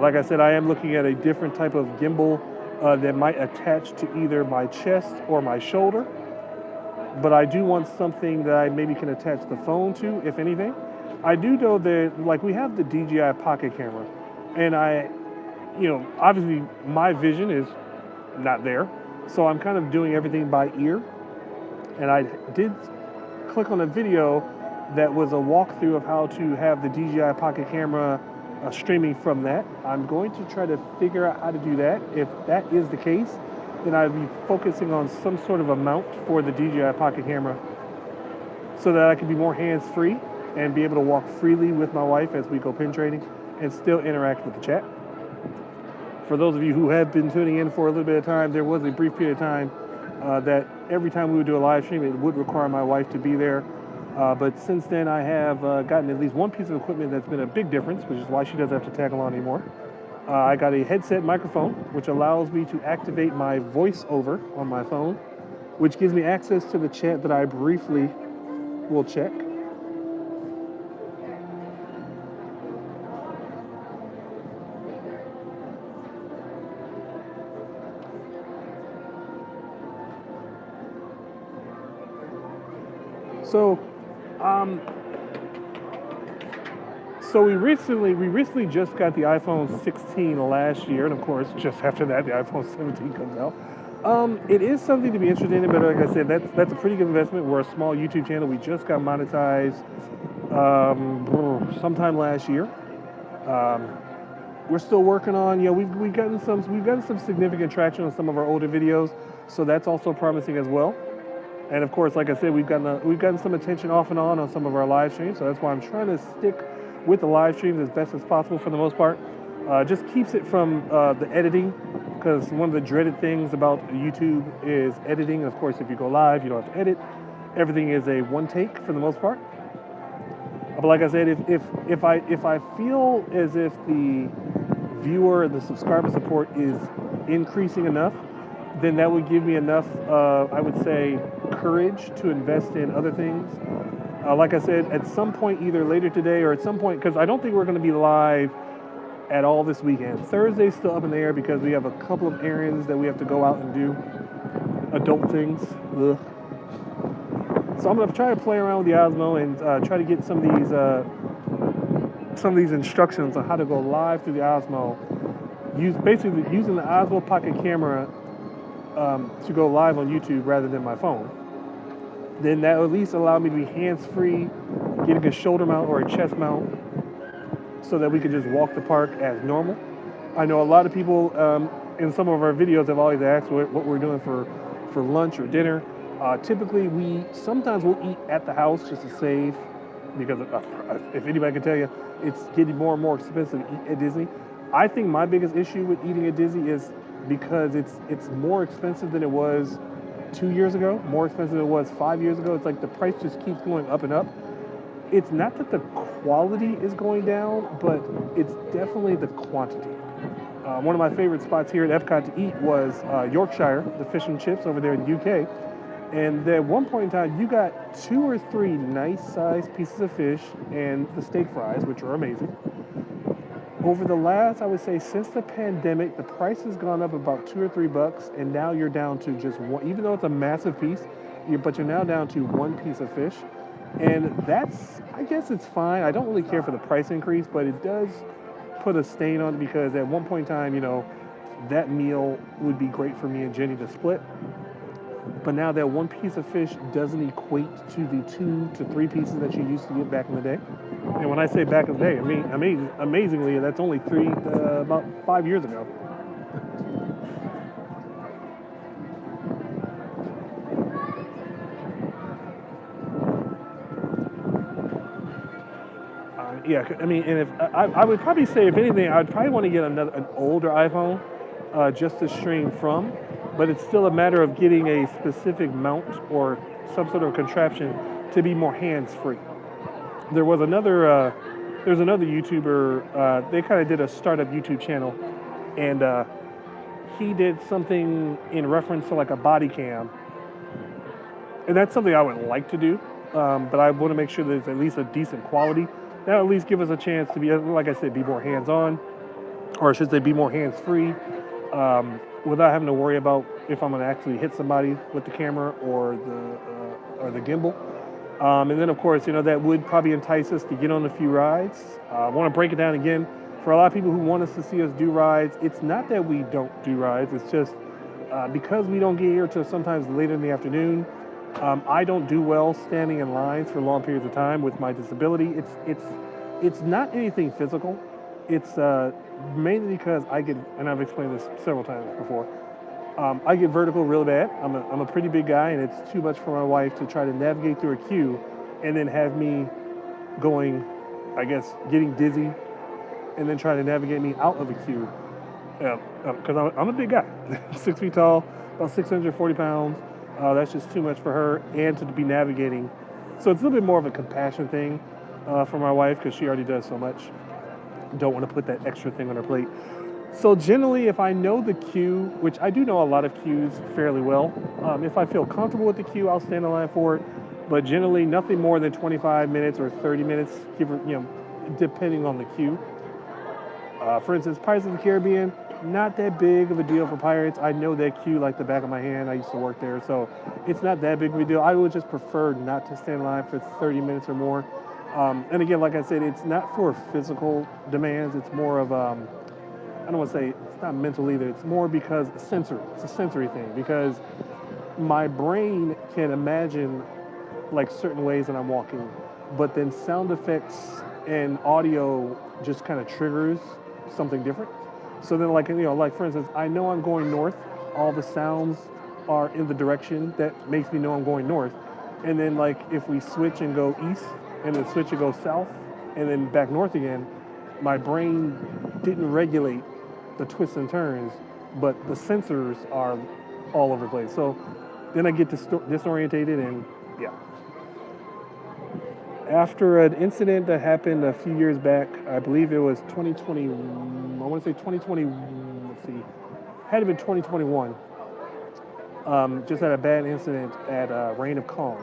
S2: Like I said, I am looking at a different type of gimbal that might attach to either my chest or my shoulder. But I do want something that I maybe can attach the phone to, if anything. I do know that, like, we have the DJI Pocket camera, and obviously my vision is not there, so I'm kind of doing everything by ear. And I did click on a video that was a walkthrough of how to have the DJI Pocket camera streaming from that. I'm going to try to figure out how to do that. If that is the case, then I'd be focusing on some sort of a mount for the DJI Pocket camera so that I can be more hands-free and be able to walk freely with my wife as we go pin trading and still interact with the chat. For those of you who have been tuning in for a little bit of time, there was a brief period of time that every time we would do a live stream, it would require my wife to be there. But since then, I have gotten at least one piece of equipment that's been a big difference, which is why she doesn't have to tag along anymore. I got a headset microphone, which allows me to activate my voiceover on my phone, which gives me access to the chat that I briefly will check. So we recently just got the iPhone 16 last year, and of course, just after that, the iPhone 17 comes out. It is something to be interested in, but like I said, that's a pretty good investment. We're a small YouTube channel. We just got monetized sometime last year. We're still working on. We've gotten some significant traction on some of our older videos, so that's also promising as well. And of course, like I said, we've gotten some attention off and on some of our live streams, so that's why I'm trying to stick with the live streams as best as possible for the most part. Just keeps it from the editing, because one of the dreaded things about YouTube is editing. Of course, if you go live, you don't have to edit. Everything is a one take for the most part. But like I said, if I feel as if the viewer and the subscriber support is increasing enough, then that would give me enough, I would say, courage to invest in other things. Like I said, at some point, either later today or at some point, because I don't think we're going to be live at all this weekend. Thursday's still up in the air because we have a couple of errands that we have to go out and do. Adult things. Ugh. So I'm gonna try to play around with the Osmo and try to get some of these instructions on how to go live through the Osmo. Basically using the Osmo Pocket Camera to go live on YouTube rather than my phone. Then that will at least allow me to be hands-free, getting a shoulder mount or a chest mount, so that we can just walk the park as normal. I know a lot of people in some of our videos have always asked what we're doing for lunch or dinner. Typically, sometimes we'll eat at the house just to save, because if anybody can tell you, it's getting more and more expensive to eat at Disney. I think my biggest issue with eating at Disney is because it's more expensive than it was 2 years ago, more expensive than it was 5 years ago. It's like the price just keeps going up and up. It's not that the quality is going down, but it's definitely the quantity. One of my favorite spots here at EPCOT to eat was Yorkshire, the fish and chips over there in the UK. And at one point in time, you got 2 or 3 nice-sized pieces of fish and the steak fries, which are amazing. Over the last, I would say, since the pandemic, the price has gone up about $2 or $3, and now you're down to just one. Even though it's a massive piece, but you're now down to 1 piece of fish. And I guess it's fine. I don't really care for the price increase, but it does put a stain on it, because at one point in time, that meal would be great for me and Jenny to split. But now that 1 piece of fish doesn't equate to the 2 to 3 pieces that you used to get back in the day. And when I say back in the day, I mean, amazingly, that's only about 5 years ago. Yeah, I mean, and if I would probably say, if anything, I would probably want to get an older iPhone just to stream from, but it's still a matter of getting a specific mount or some sort of contraption to be more hands-free. There's another YouTuber, they kind of did a startup YouTube channel, and he did something in reference to like a body cam, and that's something I would like to do, but I want to make sure that it's at least a decent quality. That'll at least give us a chance to be, like I said, be more hands-on, or I should say be more hands-free, without having to worry about if I'm going to actually hit somebody with the camera or the gimbal. And then, of course, that would probably entice us to get on a few rides. I want to break it down again. For a lot of people who want us to see us do rides, it's not that we don't do rides. It's just because we don't get here till sometimes later in the afternoon. I don't do well standing in lines for long periods of time with my disability. It's not anything physical. It's mainly because I get, and I've explained this several times before, I get vertigo real bad. I'm a pretty big guy, and it's too much for my wife to try to navigate through a queue and then have me going, I guess, getting dizzy, and then trying to navigate me out of a queue. Because I'm a big guy, 6 feet tall, about 640 pounds. That's just too much for her and to be navigating. So it's a little bit more of a compassion thing for my wife, because she already does so much. Don't want to put that extra thing on her plate. So generally, if I know the queue, which I do know a lot of queues fairly well, if I feel comfortable with the queue, I'll stand in line for it. But generally, nothing more than 25 minutes or 30 minutes, depending on the queue. For instance, Pirates of the Caribbean, not that big of a deal for Pirates. I know that queue like the back of my hand. I used to work there, so it's not that big of a deal. I would just prefer not to stand in line for 30 minutes or more. And again, like I said, it's not for physical demands. It's more of, I don't want to say it's not mental either. It's more because it's a sensory thing, because my brain can imagine like certain ways that I'm walking, but then sound effects and audio just kind of triggers something different. So then, like for instance, I know I'm going north. All the sounds are in the direction that makes me know I'm going north. And then, like, if we switch and go east, and then switch and go south, and then back north again, my brain didn't regulate the twists and turns, but the sensors are all over the place. So then I get disorientated, and yeah. After an incident that happened a few years back, I believe it was 2020, I want to say 2020, let's see, had to been 2021, just had a bad incident at Reign of Kong.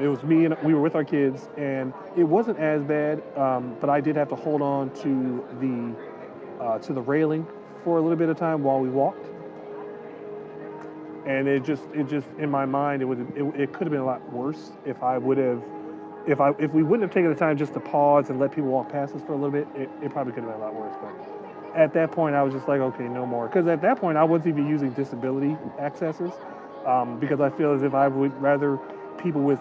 S2: It was me, and we were with our kids, and it wasn't as bad, but I did have to hold on to the railing for a little bit of time while we walked. And it just in my mind it could have been a lot worse if if we wouldn't have taken the time just to pause and let people walk past us for a little bit. It probably could have been a lot worse. But at that point, I was just like, okay, no more. Because at that point, I wasn't even using disability accesses because I feel as if I would rather people with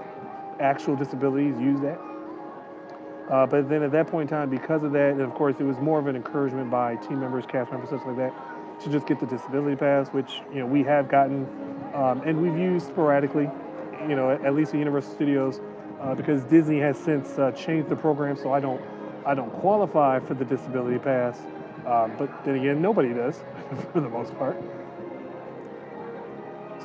S2: actual disabilities use that. But then at that point in time, because of that, and of course, it was more of an encouragement by team members, cast members, such like that, to just get the disability pass, which we have gotten, and we've used sporadically, at least at Universal Studios, because Disney has since changed the program, so I don't qualify for the disability pass. But then again, nobody does, for the most part.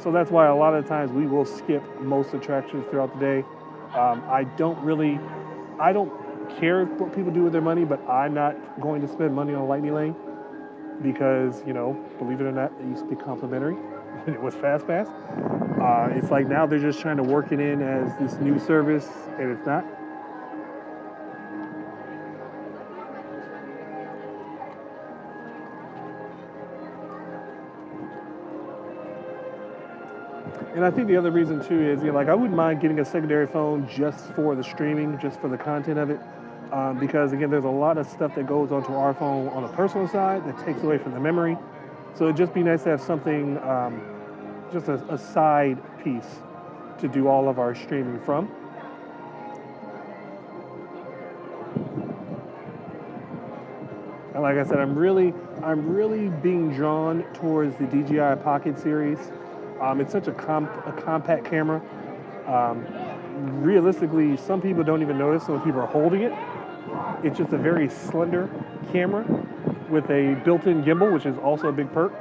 S2: So that's why a lot of times we will skip most attractions throughout the day. I don't care what people do with their money, but I'm not going to spend money on Lightning Lane because, believe it or not, it used to be complimentary when it was Fast Pass. It's like now they're just trying to work it in as this new service, and it's not. And I think the other reason too is, I wouldn't mind getting a secondary phone just for the streaming, just for the content of it. Because again, there's a lot of stuff that goes onto our phone on the personal side that takes away from the memory. So it'd just be nice to have something, just a side piece to do all of our streaming from. And like I said, I'm really being drawn towards the DJI Pocket series. It's such a compact camera. Realistically, some people don't even notice when people are holding it. It's just a very slender camera with a built-in gimbal, which is also a big perk.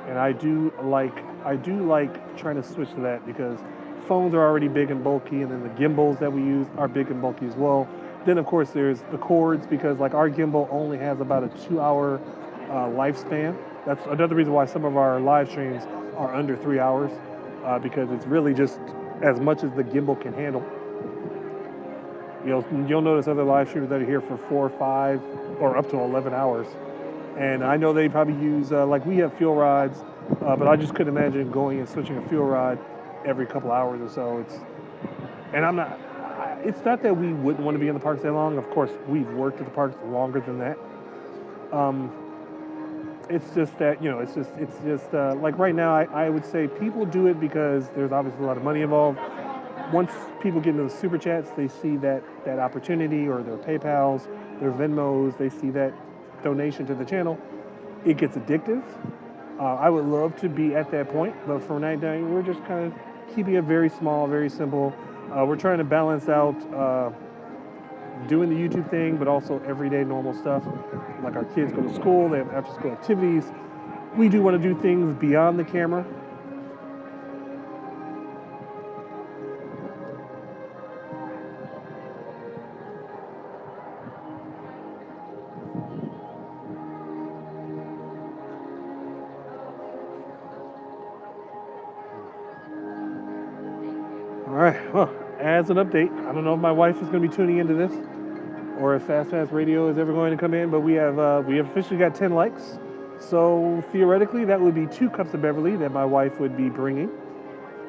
S2: And I do like trying to switch to that because phones are already big and bulky, and then the gimbals that we use are big and bulky as well. Then of course there's the cords, because like our gimbal only has about a 2-hour lifespan. That's another reason why some of our live streams are under 3 hours, because it's really just as much as the gimbal can handle. You'll notice other live streamers that are here for 4 or 5 or up to 11 hours. And I know they probably use, we have fuel rods, but I just couldn't imagine going and switching a fuel rod every couple hours or so. It's not that we wouldn't want to be in the parks that long. Of course, we've worked at the parks longer than that. It's just that, like right now, I would say people do it because there's obviously a lot of money involved. Once people get into the super chats, they see that opportunity, or their PayPals, their Venmos, they see that donation to the channel. It gets addictive. I would love to be at that point, but for right now, we're just kind of keeping it very small, very simple. We're trying to balance out doing the YouTube thing, but also everyday normal stuff. Like our kids go to school, they have after-school activities. We do want to do things beyond the camera. All right, well, as an update, I don't know if my wife is going to be tuning into this or if Fast Pass Radio is ever going to come in, but we have officially got 10 likes. So theoretically, that would be 2 cups of Beverly that my wife would be bringing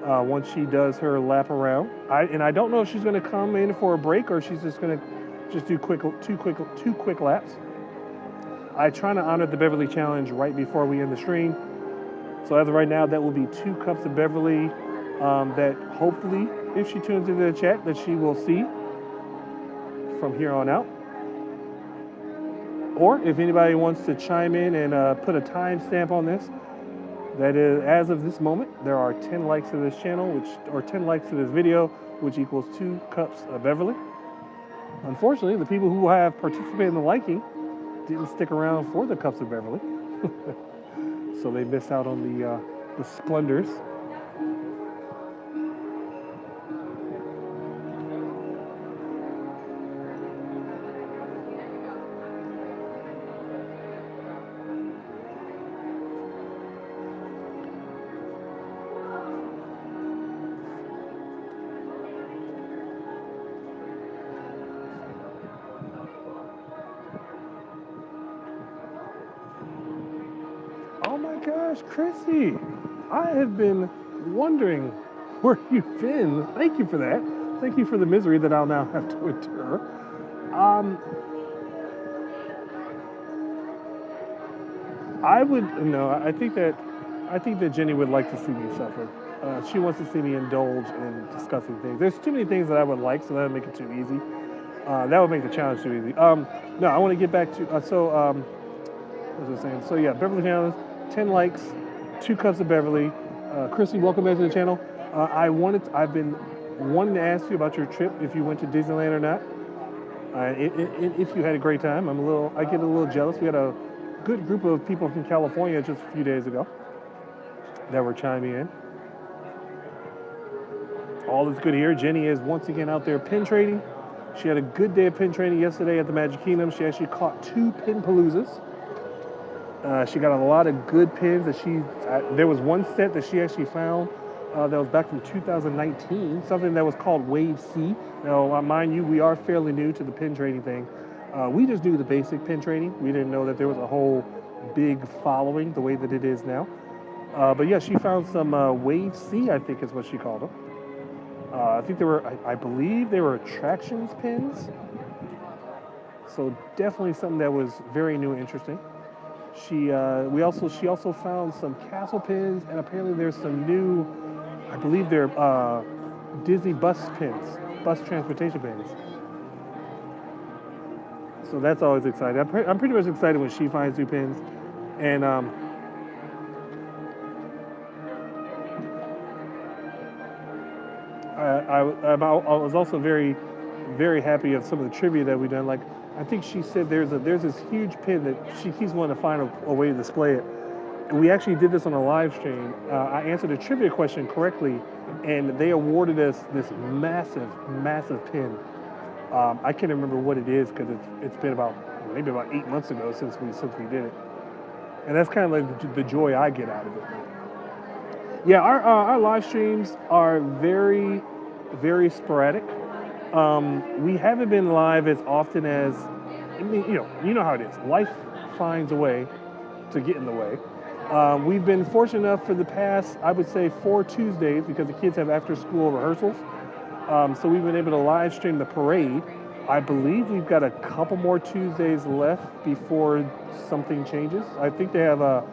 S2: once she does her lap around. I don't know if she's going to come in for a break or she's just going to do two quick laps. I try to honor the Beverly challenge right before we end the stream. So as of right now, that will be 2 cups of Beverly that hopefully, if she tunes into the chat, that she will see from here on out. Or if anybody wants to chime in and put a timestamp on this, that is, as of this moment, there are 10 likes to this channel, or 10 likes to this video, which equals 2 cups of Beverly. Unfortunately, the people who have participated in the liking didn't stick around for the cups of Beverly, so they missed out on the splendors. gosh, Chrissy, I have been wondering where you've been. Thank you for that. Thank you for the misery that I'll now have to endure. I would no. I think that Jenny would like to see me suffer. She wants to see me indulge in discussing things. There's too many things that I would like, so that would make it too easy. That would make the challenge too easy. No, I want to get back to what was I saying? So yeah, Beverly Challenge, 10 likes, 2 cups of Beverly. Chrissy, welcome back to the channel. I've been wanting to ask you about your trip, if you went to Disneyland or not. If you had a great time. I get a little jealous. We had a good group of people from California just a few days ago that were chiming in. All is good here. Jenny is once again out there pin trading. She had a good day of pin trading yesterday at the Magic Kingdom. She actually caught 2 pin paloozas. She got a lot of good pins that there was one set that she actually found that was back from 2019, something that was called Wave C. Now, mind you, we are fairly new to the pin trading thing. We just do the basic pin trading. We didn't know that there was a whole big following the way that it is now. But yeah, she found some Wave C, I think is what she called them. I think I believe they were attractions pins. So definitely something that was very new and interesting. She also found some castle pins, and apparently there's some new, I believe they're Disney bus pins, bus transportation pins. So that's always exciting. I'm pretty much excited when she finds new pins, and I was also very, very happy of some of the trivia that we've done. Like, I think she said there's this huge pin that she keeps wanting to find a way to display it. And we actually did this on a live stream. I answered a trivia question correctly, and they awarded us this massive, massive pin. I can't remember what it is because it's been maybe about 8 months ago since we did it. And that's kind of like the joy I get out of it. Yeah, our live streams are very, very sporadic. We haven't been live as often as, you know how it is. Life finds a way to get in the way. We've been fortunate enough for the past, I would say, 4 Tuesdays, because the kids have after-school rehearsals. So we've been able to live stream the parade. I believe we've got a couple more Tuesdays left before something changes. I think their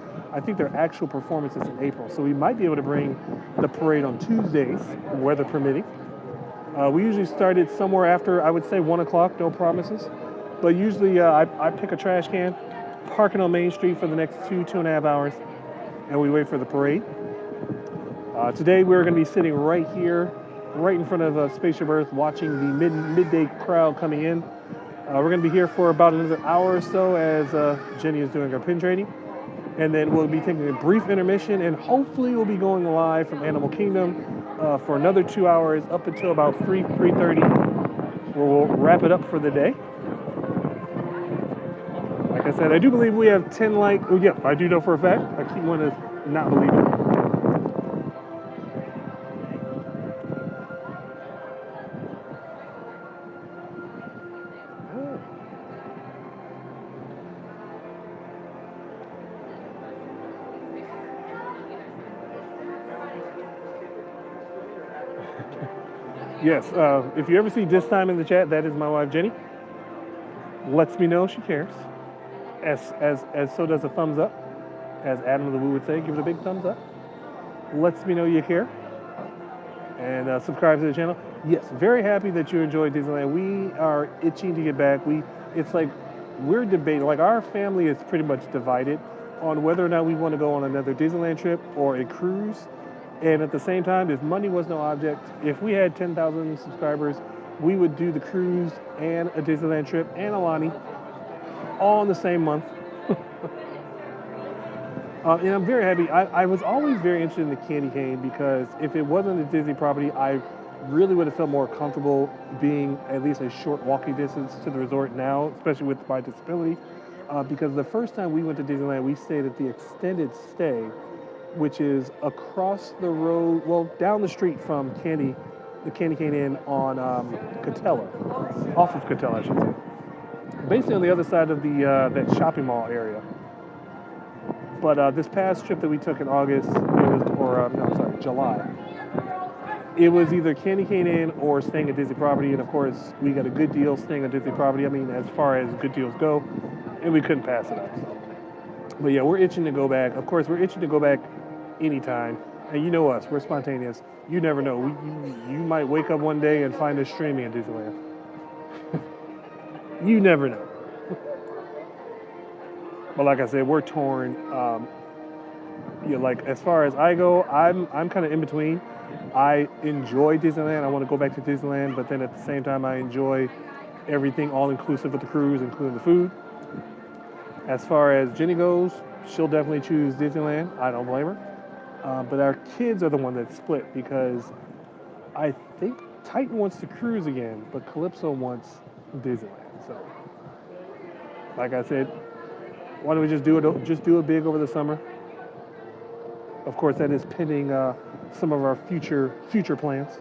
S2: actual performance is in April, so we might be able to bring the parade on Tuesdays, weather permitting. We usually start it somewhere after, I would say, 1 o'clock, no promises. But usually I pick a trash can, park it on Main Street for the next 2.5 hours, and we wait for the parade. Today we're going to be sitting right here, right in front of Spaceship Earth, watching the midday crowd coming in. We're going to be here for about another hour or so as Jenny is doing her pin trading. And then we'll be taking a brief intermission, and hopefully we'll be going live from Animal Kingdom for another 2 hours up until about 3:30, where we'll wrap it up for the day. Like I said, I do believe we have 10 likes. Oh yeah, I do know for a fact. I keep wanting to not believe it. Yes, if you ever see this time in the chat, that is my wife Jenny. Lets me know she cares. As so does a thumbs up. As Adam the Woo would say, give it a big thumbs up. Lets me know you care. And subscribe to the channel. Yes, very happy that you enjoyed Disneyland. We are itching to get back. It's like we're debating, like our family is pretty much divided on whether or not we want to go on another Disneyland trip or a cruise. And at the same time, if money was no object, if we had 10,000 subscribers, we would do the cruise and a Disneyland trip and Alani all in the same month. And I'm very happy. I was always very interested in the candy cane because if it wasn't a Disney property, I really would have felt more comfortable being at least a short walking distance to the resort now, especially with my disability. Because the first time we went to Disneyland, we stayed at the extended stay, which is across the road, well, down the street from the Candy Cane Inn on Catella, off of Catella, I should say. Basically on the other side of that shopping mall area. But this past trip that we took in August, July, it was either candy cane in or staying at Disney property. And of course, we got a good deal staying at Disney property. I mean, as far as good deals go, and we couldn't pass it up. So. But yeah, we're itching to go back. Of course, we're itching to go back anytime. And you know us, we're spontaneous. You never know. You might wake up one day and find us streaming at Disneyland. You never know. But like I said, we're torn. Like as far as I go, I'm kind of in between. I enjoy Disneyland. I want to go back to Disneyland, but then at the same time, I enjoy everything all inclusive with the cruise, including the food. As far as Jenny goes, she'll definitely choose Disneyland. I don't blame her. But our kids are the one that split because I think Titan wants to cruise again, but Calypso wants Disneyland. So, like I said, why don't we just do it big over the summer? Of course, that is pending some of our future plans.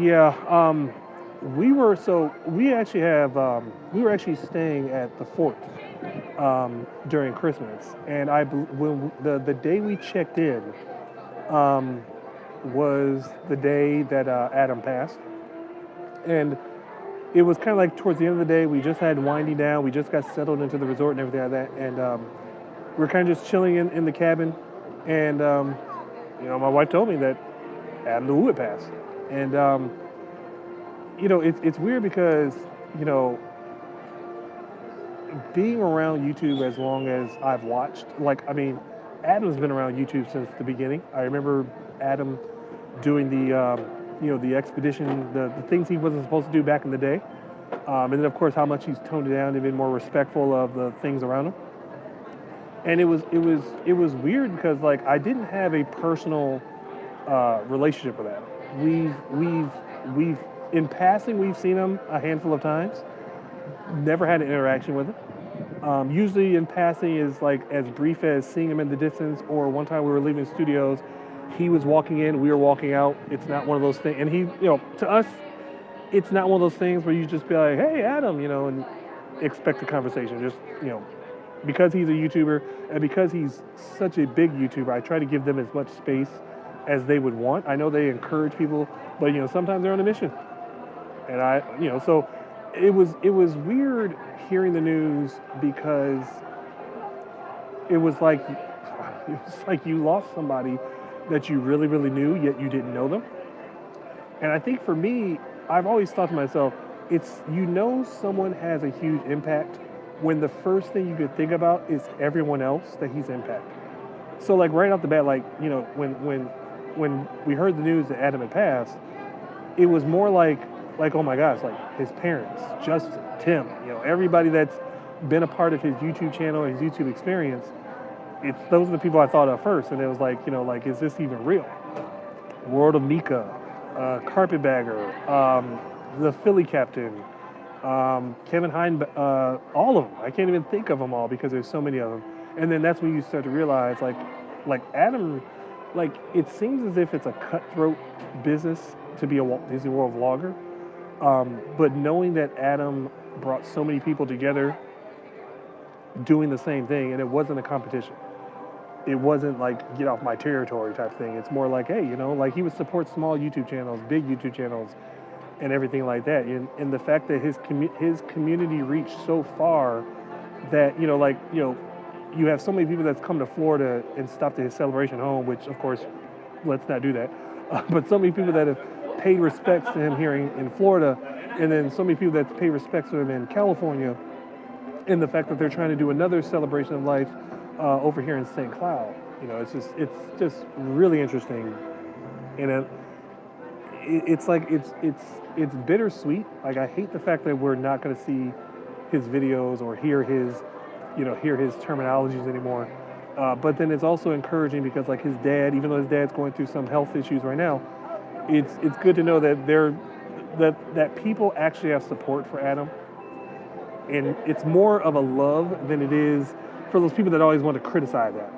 S2: Yeah, we were actually staying at the fort during Christmas, and when the day we checked in was the day that Adam passed, and it was kind of like towards the end of the day. We just had winding down. We just got settled into the resort and everything like that, and we were kind of just chilling in the cabin, and my wife told me that Adam the Woo had passed. And, it's weird because, being around YouTube as long as I've watched, Adam's been around YouTube since the beginning. I remember Adam doing the expedition, the things he wasn't supposed to do back in the day. And then, of course, how much he's toned it down and been more respectful of the things around him. And it was weird because, I didn't have a personal relationship with Adam. We've in passing, we've seen him a handful of times. Never had an interaction with him. Usually in passing is as brief as seeing him in the distance, or one time we were leaving studios, he was walking in, we were walking out. It's not one of those things. And he, to us, it's not one of those things where you just be like, hey, Adam, and expect a conversation. Just, because he's a YouTuber and because he's such a big YouTuber, I try to give them as much space as they would want. I know they encourage people, but sometimes they're on a mission. And so it was weird hearing the news because it was like you lost somebody that you really, really knew, yet you didn't know them. And I think for me, I've always thought to myself, it's someone has a huge impact when the first thing you could think about is everyone else that he's impacted. So right off the bat, when we heard the news that Adam had passed, it was more like oh my gosh, his parents, Justin, Tim, everybody that's been a part of his YouTube channel, his YouTube experience. Those are the people I thought of first, and it was is this even real? World of Mika, Carpetbagger, the Philly captain, Kevin Hine, all of them. I can't even think of them all because there's so many of them. And then that's when you start to realize, Adam. It seems as if it's a cutthroat business to be a Walt Disney World vlogger. But knowing that Adam brought so many people together doing the same thing, and it wasn't a competition. It wasn't get off my territory type thing. It's more hey, he would support small YouTube channels, big YouTube channels, and everything like that. And the fact that his community reached so far that, you have so many people that's come to Florida and stopped at his celebration home, which, of course, let's not do that. But so many people that have paid respects to him here in Florida, and then so many people that pay respects to him in California, and the fact that they're trying to do another celebration of life over here in St. Cloud. It's just really interesting. And it's bittersweet. I hate the fact that we're not going to see his videos or hear his terminologies anymore. But then it's also encouraging because his dad, even though his dad's going through some health issues right now, it's good to know that that people actually have support for Adam. And it's more of a love than it is for those people that always want to criticize that.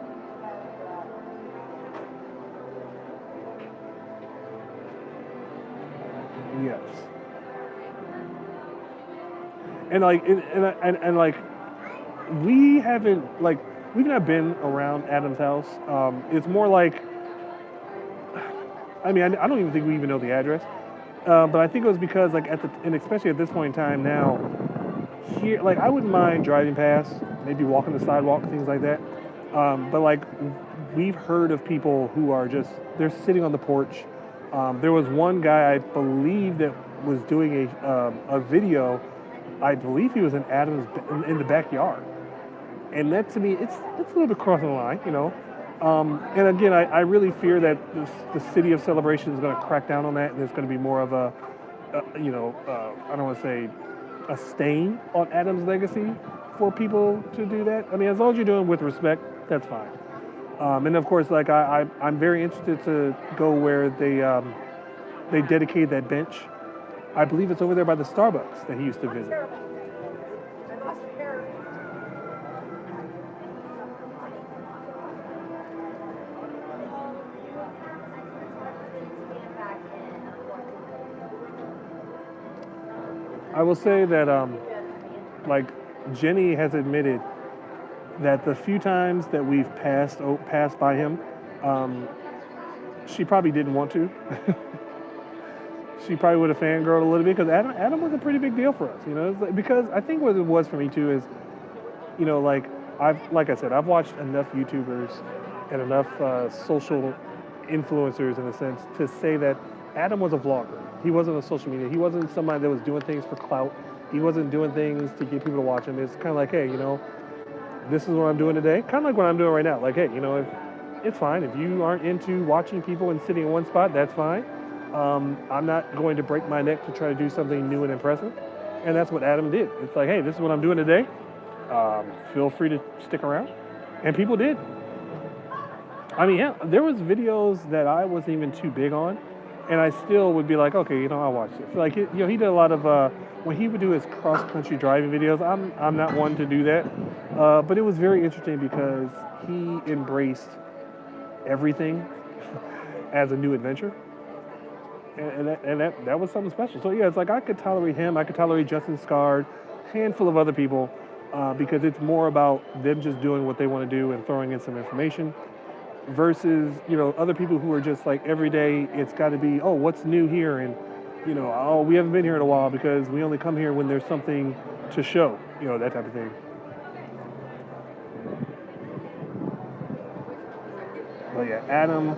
S2: Yes. And like, and like, we haven't like we've not been around Adam's house. It's more like, I mean, I don't even think we even know the address. But I think it was because like and especially at this point in time now, here, like I wouldn't mind driving past, maybe walking the sidewalk, things like that. But like we've heard of people who are just they're sitting on the porch. There was one guy I believe that was doing a video. I believe he was in Adam's in the backyard, and that to me it's a little bit crossing the line, you know. And again, I really fear that the city of Celebration is going to crack down on that, and it's going to be more of I don't want to say a stain on Adam's legacy for people to do that. I mean, as long as you're doing it with respect, that's fine. And of course, like I'm very interested to go where they dedicated that bench. I believe it's over there by the Starbucks that he used to visit. I will say that like Jenny has admitted that the few times that we've passed by him, she probably didn't want to. She probably would have fangirled a little bit because Adam was a pretty big deal for us, you know. It's like, because I think what it was for me too is, you know, like like I said, I've watched enough YouTubers and enough social influencers in a sense to say that Adam was a vlogger. He wasn't on social media. He wasn't somebody that was doing things for clout. He wasn't doing things to get people to watch him. It's kind of like, hey, you know, this is what I'm doing today. Kind of like what I'm doing right now. Like, hey, you know, it's fine. If you aren't into watching people and sitting in one spot, that's fine. I'm not going to break my neck to try to do something new and impressive. And that's what Adam did. It's like, hey, this is what I'm doing today. Feel free to stick around. And people did. I mean, yeah, there was videos that I wasn't even too big on. And I still would be like, okay, you know, I'll watch it. Like, you know, he did a lot of, when he would do his cross-country driving videos, I'm not one to do that. But it was very interesting because he embraced everything as a new adventure. And that was something special. So, yeah, it's like I could tolerate him. I could tolerate Justin Scard, handful of other people, because it's more about them just doing what they want to do and throwing in some information. Versus, you know, other people who are just like every day it's got to be, oh, what's new here? And, you know, oh, we haven't been here in a while because we only come here when there's something to show, you know, that type of thing. But yeah, Adam,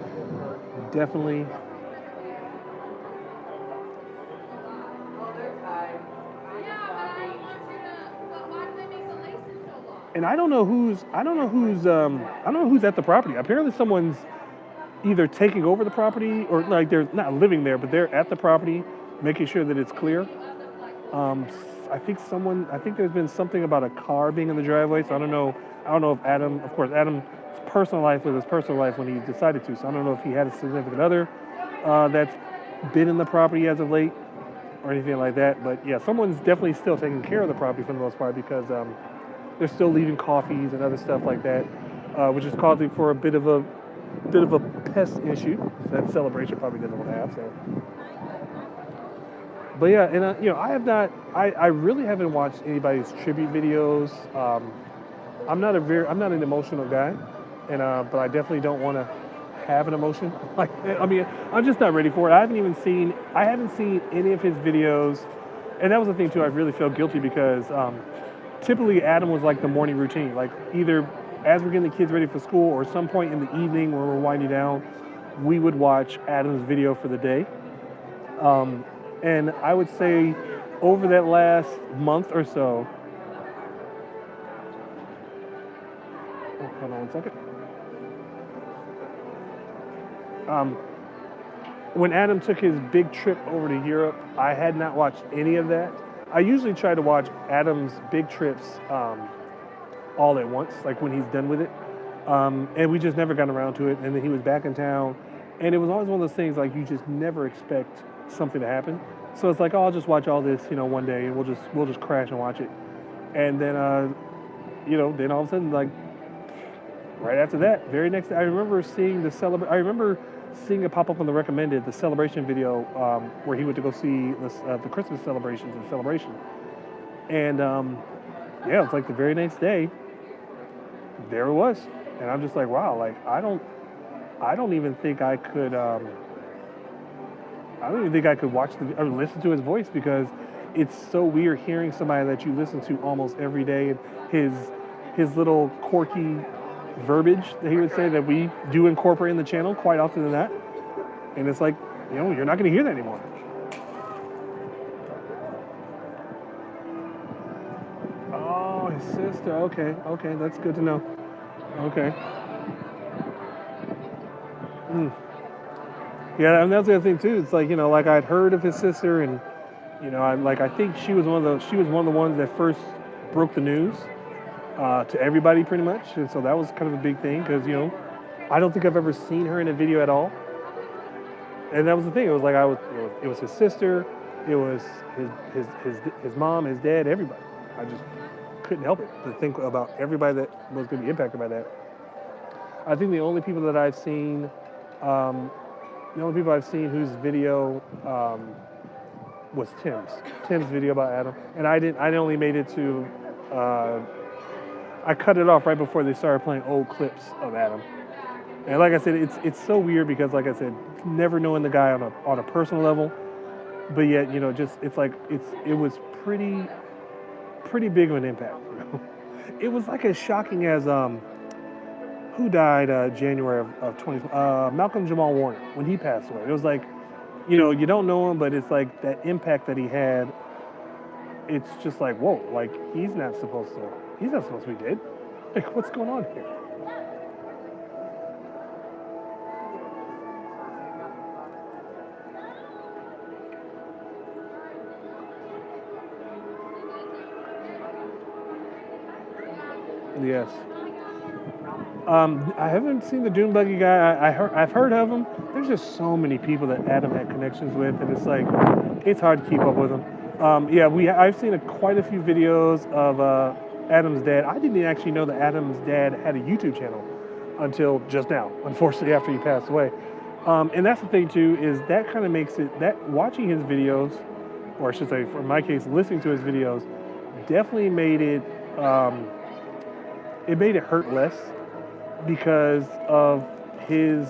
S2: definitely. And I don't know who's at the property. Apparently someone's either taking over the property or like they're not living there, but they're at the property, making sure that it's clear. I think there's been something about a car being in the driveway. So I don't know if Adam's personal life was his personal life when he decided to. So I don't know if he had a significant other that's been in the property as of late or anything like that. But yeah, someone's definitely still taking care of the property for the most part because they're still leaving coffees and other stuff like that, which is causing for a bit of a pest issue that Celebration probably doesn't want to have. So, but yeah, and you know, I really haven't watched anybody's tribute videos. I'm not an emotional guy, and but I definitely don't want to have an emotion. Like, I mean, I'm just not ready for it. I haven't seen any of his videos, and that was the thing too. I really felt guilty because. Typically, Adam was like the morning routine, like either as we're getting the kids ready for school or some point in the evening when we're winding down, we would watch Adam's video for the day. And I would say over that last month or so, hold on 1 second. When Adam took his big trip over to Europe, I had not watched any of that. I usually try to watch Adam's big trips all at once, like when he's done with it. And we just never got around to it. And then he was back in town. And it was always one of those things like you just never expect something to happen. So it's like, oh, I'll just watch all this, you know, one day and we'll just crash and watch it. And then, you know, then all of a sudden, like right after that, very next day, I remember seeing I remember seeing it pop up on the recommended, the celebration video where he went to go see the Christmas celebrations and celebration. And yeah, it's like the very next day, there it was. And I'm just like, wow, like I don't even think I could watch or listen to his voice, because it's so weird hearing somebody that you listen to almost every day, and his little quirky verbiage that he would say that we do incorporate in the channel quite often than that. And it's like, you're not going to hear that anymore. Oh, his sister. Okay, that's good to know. Okay. Yeah, and that's the other thing too. It's like, like I'd heard of his sister, and I think she was one of the ones that first broke the news to everybody pretty much, and so that was kind of a big thing, because I don't think I've ever seen her in a video at all. And that was the thing. It was like it was his sister, it was his mom, his dad, everybody. I just couldn't help it to think about everybody that was going to be impacted by that. I think the only people that I've seen, whose video was Tim's video about Adam, and I only made it to. I cut it off right before they started playing old clips of Adam. And like I said, it's so weird, because like I said, never knowing the guy on a personal level, but yet it was pretty big of an impact. It was like as shocking as who died January of 20 Malcolm Jamal Warner, when he passed away. It was like, you don't know him, but it's like that impact that he had. It's just like, whoa, like he's not supposed to be dead. Like, what's going on here? Yes. I haven't seen the Dune Buggy guy. I've heard of him. There's just so many people that Adam had connections with, and it's like, it's hard to keep up with him. I've seen quite a few videos of Adam's dad. I didn't actually know that Adam's dad had a YouTube channel until just now, unfortunately, after he passed away. And that's the thing too, is that kind of makes it, that watching his videos, or I should say, for my case, listening to his videos, definitely made it, it made it hurt less, because of his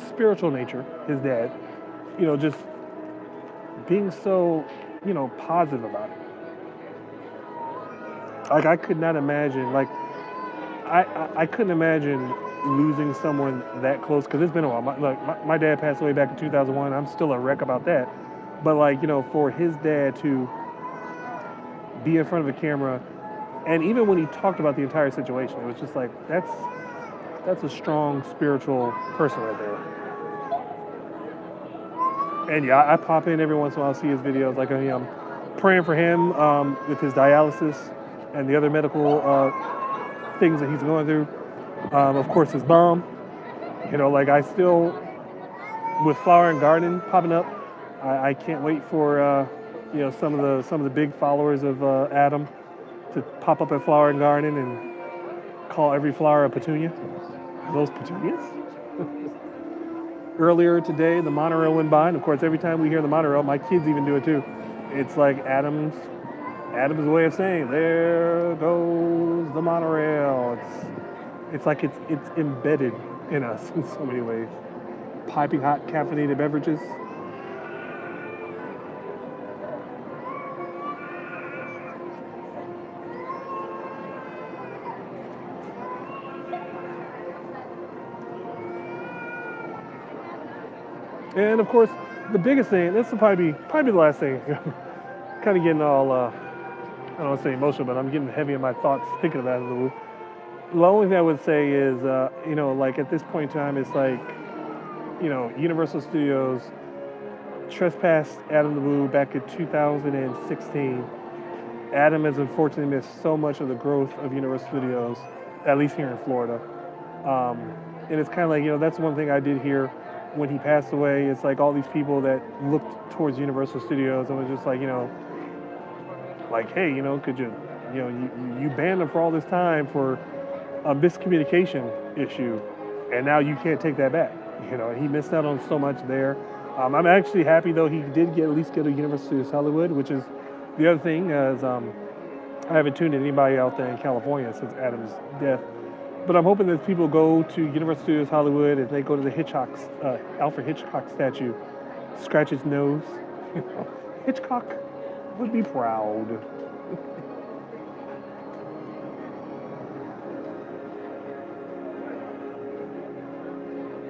S2: spiritual nature, his dad, just being so, positive about it. Like, I could not imagine, like, I couldn't imagine losing someone that close, because it's been a while. My dad passed away back in 2001. I'm still a wreck about that. But, like, for his dad to be in front of a camera, and even when he talked about the entire situation, it was just like, that's a strong spiritual person right there. And yeah, I pop in every once in a while, see his videos. Like, I'm praying for him with his dialysis and the other medical things that he's going through. Of course, his mom. Like, I still, with Flower and Garden popping up, I can't wait for some of the big followers of Adam to pop up at Flower and Garden and call every flower a petunia. Those petunias. Earlier today, the monorail went by, and of course, every time we hear the monorail, my kids even do it too. It's like Adam's way of saying, "There goes the monorail." It's like it's embedded in us in so many ways. Piping hot caffeinated beverages. And of course, the biggest thing, this will probably be the last thing, kind of getting all, I don't want to say emotional, but I'm getting heavy in my thoughts thinking about it. The only thing I would say is, like at this point in time, it's like, Universal Studios trespassed Adam the Boo back in 2016. Adam has unfortunately missed so much of the growth of Universal Studios, at least here in Florida. And it's kind of like, that's one thing I did hear when he passed away. It's like all these people that looked towards Universal Studios and was just like, like, hey, could you, you banned them for all this time for a miscommunication issue, and now you can't take that back. You know, he missed out on so much there. I'm actually happy though he did at least get to University of Hollywood, which is the other thing. Is I haven't tuned in anybody out there in California since Adam's death, but I'm hoping that people go to University of Hollywood and they go to the Alfred Hitchcock statue, scratch his nose. Hitchcock would be proud.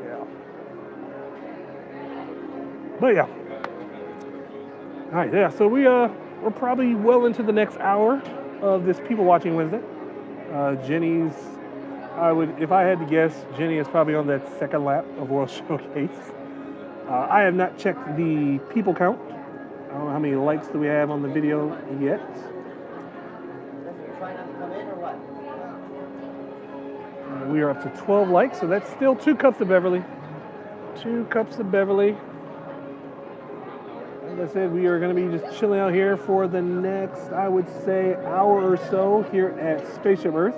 S2: Yeah. But yeah. All right, yeah. So we're probably well into the next hour of this People Watching Wednesday. Jenny's, if I had to guess, Jenny is probably on that second lap of World Showcase. I have not checked the people count. I don't know how many likes do we have on the video yet.
S3: Try not to come in or what?
S2: We are up to 12 likes, so that's still 2 cups of Beverly. 2 cups of Beverly. Like I said, we are going to be just chilling out here for the next, I would say, hour or so here at Spaceship Earth.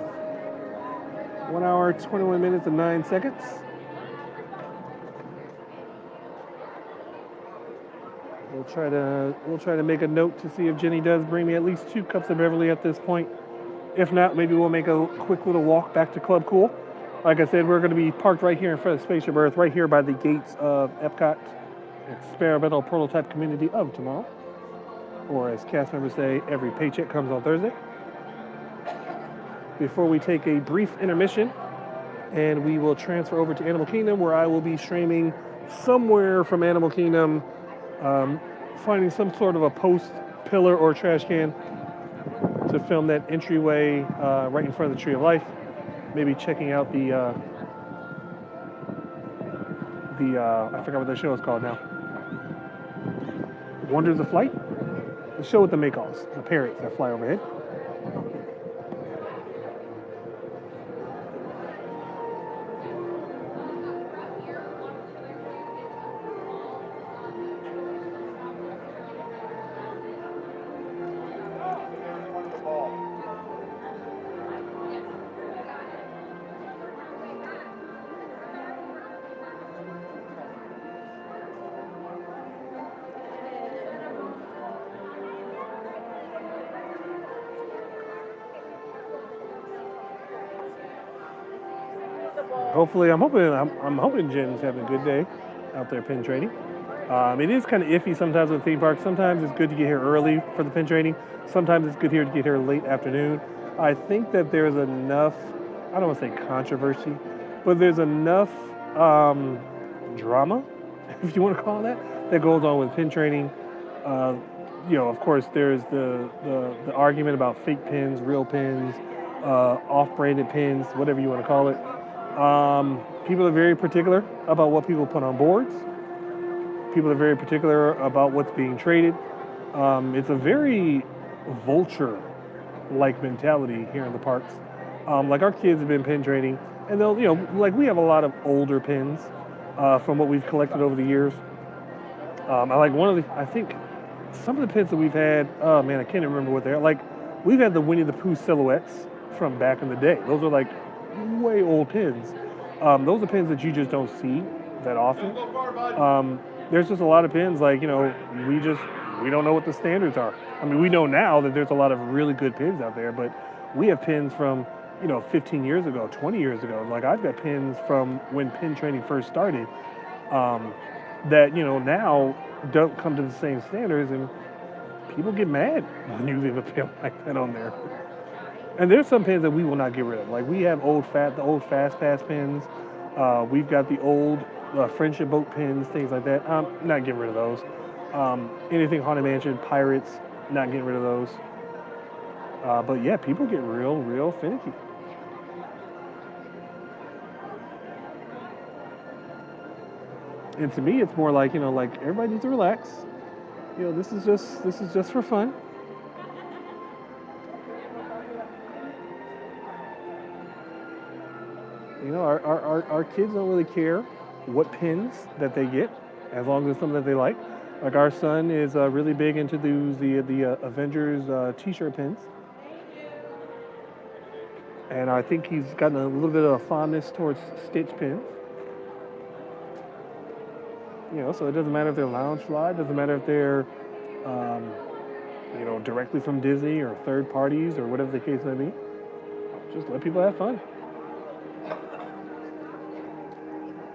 S2: 1 hour, 21 minutes, and 9 seconds. We'll try to make a note to see if Jenny does bring me at least 2 cups of Beverly at this point. If not, maybe we'll make a quick little walk back to Club Cool. Like I said, we're going to be parked right here in front of Spaceship Earth, right here by the gates of EPCOT, Experimental Prototype Community of Tomorrow. Or as cast members say, every paycheck comes on Thursday. Before we take a brief intermission, and we will transfer over to Animal Kingdom, where I will be streaming somewhere from Animal Kingdom, finding some sort of a post pillar or trash can to film that entryway right in front of the Tree of Life. Maybe checking out the I forgot what the show is called now. Wonders of Flight? The show with the Maycalls, the parrots that fly overhead. Hopefully, I'm hoping Jen's having a good day out there pin trading. It is kind of iffy sometimes with theme parks. Sometimes it's good to get here early for the pin trading. Sometimes it's good here to get here late afternoon. I think that there's enough, I don't want to say controversy, but there's enough drama, if you want to call it that goes on with pin trading. You know, of course, there's the argument about fake pins, real pins, off-branded pins, whatever you want to call it. People are very particular about what people put on boards. People are very particular about what's being traded. It's a very vulture-like mentality here in the parks. Like our kids have been pin trading, and they'll, you know, like we have a lot of older pins from what we've collected over the years. I like I think some of the pins that we've had, oh man, I can't remember what they're like. We've had the Winnie the Pooh silhouettes from back in the day. Those are like way old pins. Those are pins that you just don't see that often. There's just a lot of pins, like, you know, we don't know what the standards are. I mean, we know now that there's a lot of really good pins out there, but we have pins from, you know, 15 years ago, 20 years ago. Like, I've got pins from when pin trading first started that, you know, now don't come to the same standards, and people get mad when you leave a pin like that on there. And there's some pins that we will not get rid of. Like, we have the old Fast Pass pins. We've got the old Friendship Boat pins, things like that. Not getting rid of those. Anything Haunted Mansion, Pirates, not getting rid of those. But yeah, people get real finicky. And to me, it's more like, you know, like everybody needs to relax. You know, this is just for fun. You know, our kids don't really care what pins that they get, as long as it's something that they like. Like, our son is really big into the Avengers t-shirt pins. And I think he's gotten a little bit of a fondness towards Stitch pins. So it doesn't matter if they're lounge fly, it doesn't matter if they're, um, directly from Disney or third parties or whatever the case may be. Just let people have fun.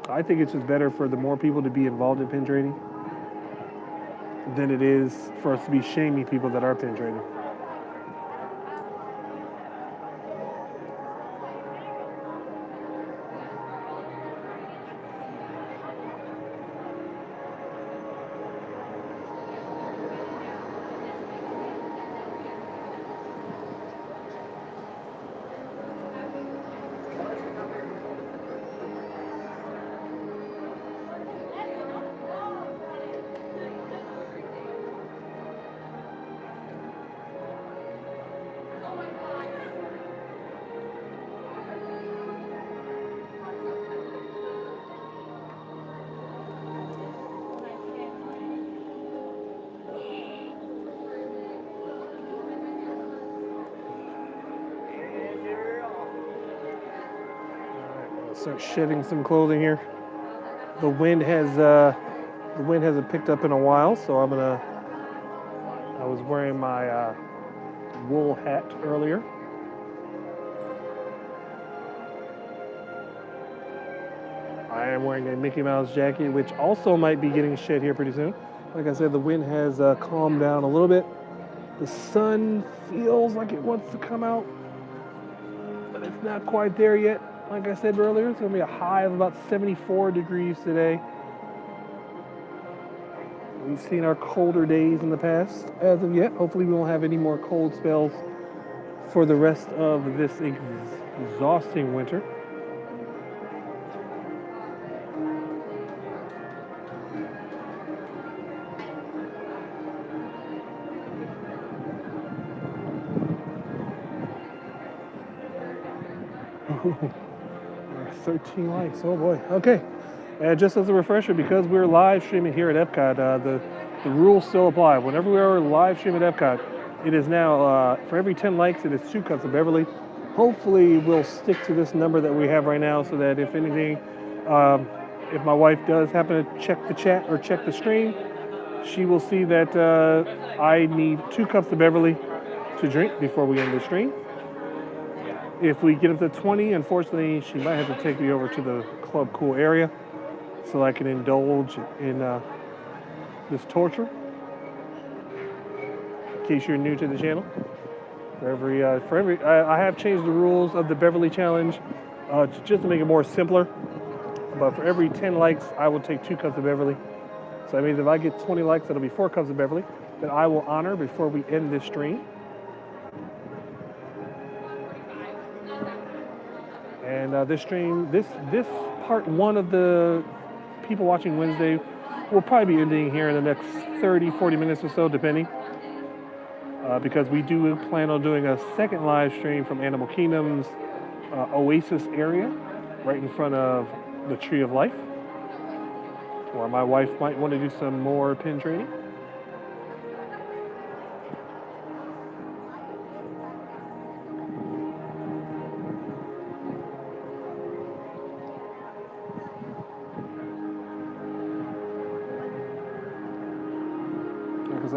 S2: I think it's just better for the more people to be involved in pin trading than it is for us to be shaming people that are pin trading. Start shedding some clothing here. The wind hasn't picked up in a while, so I was wearing my wool hat earlier. I am wearing a Mickey Mouse jacket, which also might be getting shed here pretty soon. Like I said, the wind has calmed down a little bit. The sun feels like it wants to come out, but it's not quite there yet. Like I said earlier, it's going to be a high of about 74 degrees today. We've seen our colder days in the past as of yet. Hopefully we won't have any more cold spells for the rest of this exhausting winter. Ooh. 13 likes, oh boy. Okay, and just as a refresher, because we're live streaming here at EPCOT, the rules still apply. Whenever we are live streaming at EPCOT, it is now, for every 10 likes, it is 2 cups of Beverly. Hopefully we'll stick to this number that we have right now, so that if anything, if my wife does happen to check the chat or check the stream, she will see that I need 2 cups of Beverly to drink before we end the stream. If we get up to 20, unfortunately, she might have to take me over to the Club Cool area so I can indulge in this torture. In case you're new to the channel, I have changed the rules of the Beverly Challenge just to make it more simpler. But for every 10 likes, I will take 2 cups of Beverly. So that means if I get 20 likes, that'll be 4 cups of Beverly that I will honor before we end this stream. And this stream, this part 1 of the people watching Wednesday will probably be ending here in the next 30, 40 minutes or so, depending. Because we do plan on doing a second live stream from Animal Kingdom's Oasis area, right in front of the Tree of Life, where my wife might want to do some more pin trading.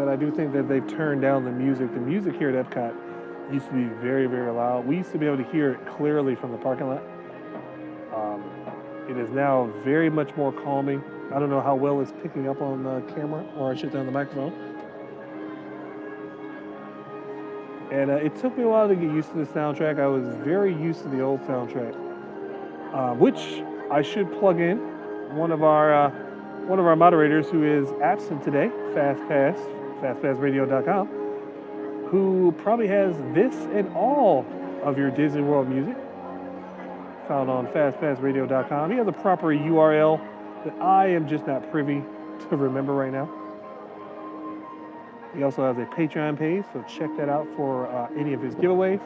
S2: I do think that they've turned down the music. The music here at EPCOT used to be very, very loud. We used to be able to hear it clearly from the parking lot. It is now very much more calming. I don't know how well it's picking up on the camera, or I should say on the microphone. And it took me a while to get used to the soundtrack. I was very used to the old soundtrack, which I should plug in. One of our moderators who is absent today, FastPassRadio.com, who probably has this and all of your Disney World music found on FastPassRadio.com. He has a proper URL that I am just not privy to remember right now. He also has a Patreon page, so check that out for any of his giveaways.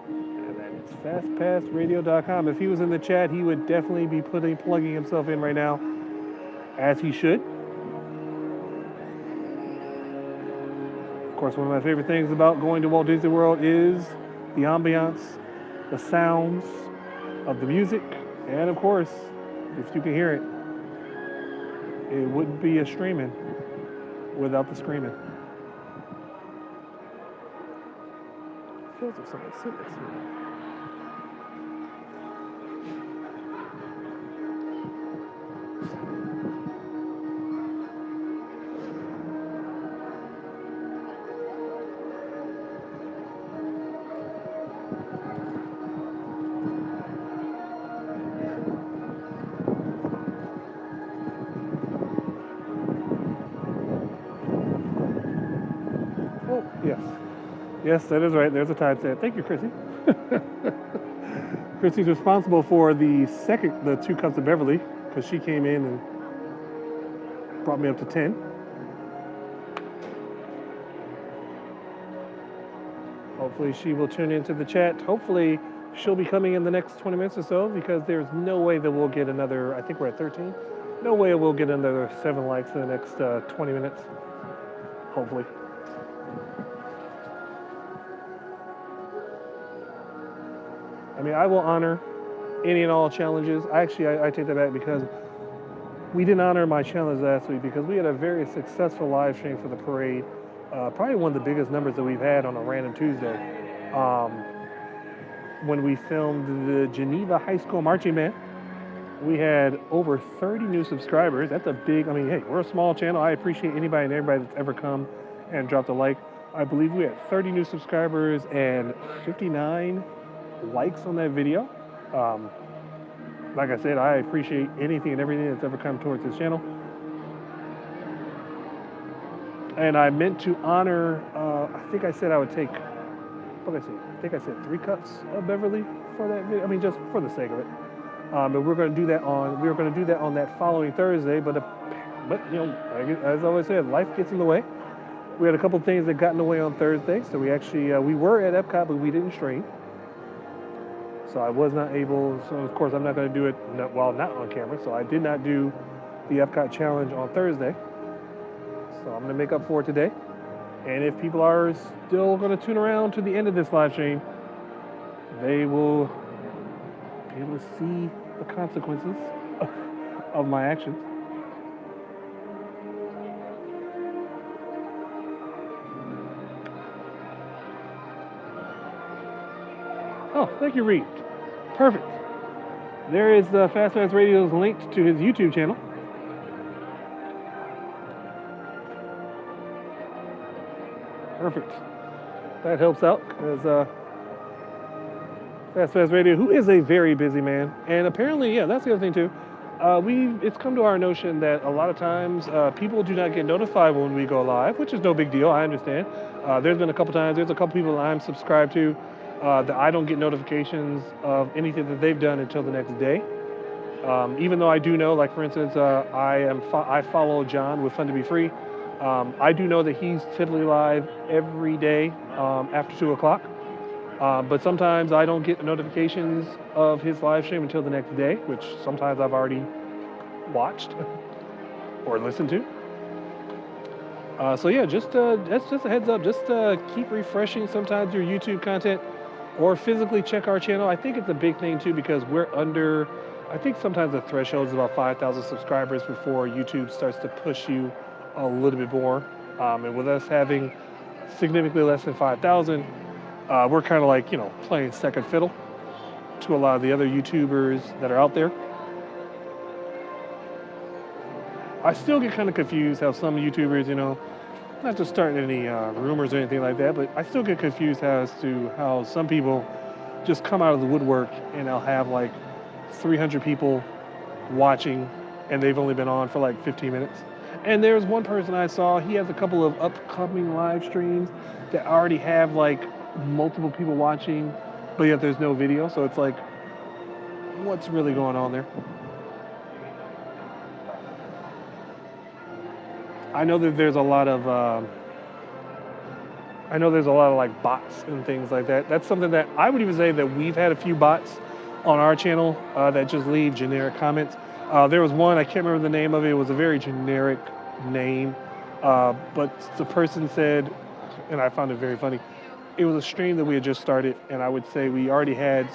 S2: And that is FastPassRadio.com. If he was in the chat, he would definitely be plugging himself in right now, as he should. Of course, one of my favorite things about going to Walt Disney World is the ambiance, the sounds of the music, and of course, if you can hear it, It wouldn't be a streaming without the screaming. Feels like somebody sitting next to me. Oh, yes. Yes, that is right. There's a time stamp. Thank you, Chrissy. Chrissy's responsible for the 2 cups of Beverly, because she came in and brought me up to 10. Hopefully she will tune into the chat. Hopefully she'll be coming in the next 20 minutes or so, because there's no way that we'll get another, I think we're at 13. No way we'll get another 7 likes in the next 20 minutes. Hopefully. I mean, I will honor any and all challenges. I take that back, because we didn't honor my challenge last week because we had a very successful live stream for the parade. Probably one of the biggest numbers that we've had on a random Tuesday. When we filmed the Geneva High School Marching Band, we had over 30 new subscribers. That's a big, I mean, hey, we're a small channel. I appreciate anybody and everybody that's ever come and dropped a like. I believe we had 30 new subscribers and 59 likes on that video. Like I said, I appreciate anything and everything that's ever come towards this channel. And I meant to honor, I think I said I would take, what did I say? I think I said 3 cups of Beverly for that video. I mean, just for the sake of it. But we were going to do that on that following Thursday. But you know, as I always said, life gets in the way. We had a couple things that got in the way on Thursday. So we actually, we were at EPCOT, but we didn't stream. So I was not able, so of course I'm not going to do it while not on camera. So I did not do the EPCOT challenge on Thursday. So I'm going to make up for it today. And if people are still going to tune around to the end of this live stream, they will be able to see the consequences of my actions. Oh, thank you, Reed. Perfect. There is Fast Radio's linked to his YouTube channel. Perfect. That helps out, because Fast Radio, who is a very busy man, and apparently, yeah, that's the other thing too. It's come to our notion that a lot of times people do not get notified when we go live, which is no big deal. I understand. There's been a couple times. There's a couple people that I'm subscribed to that I don't get notifications of anything that they've done until the next day. Even though I do know, like for instance, I follow John with Fun to Be Free. I do know that he's typically live every day after 2 o'clock. But sometimes I don't get notifications of his live stream until the next day, which sometimes I've already watched or listened to. So yeah, that's just a heads up. Just keep refreshing sometimes your YouTube content, or physically check our channel. I think it's a big thing too, because we're under, I think sometimes the threshold is about 5,000 subscribers before YouTube starts to push you a little bit more. And with us having significantly less than 5,000, we're kind of like, you know, playing second fiddle to a lot of the other YouTubers that are out there. I still get kind of confused how some YouTubers, you know, not just starting any rumors or anything like that, but I still get confused as to how some people just come out of the woodwork and they'll have like 300 people watching and they've only been on for like 15 minutes. And there's one person I saw, he has a couple of upcoming live streams that already have like multiple people watching, but yet there's no video. So it's like, what's really going on there? I know that there's a lot of like bots and things like that. That's something that I would even say that we've had a few bots on our channel that just leave generic comments. There was one, I can't remember the name of it. It was a very generic name, but the person said, and I found it very funny, it was a stream that we had just started, and I would say we already had,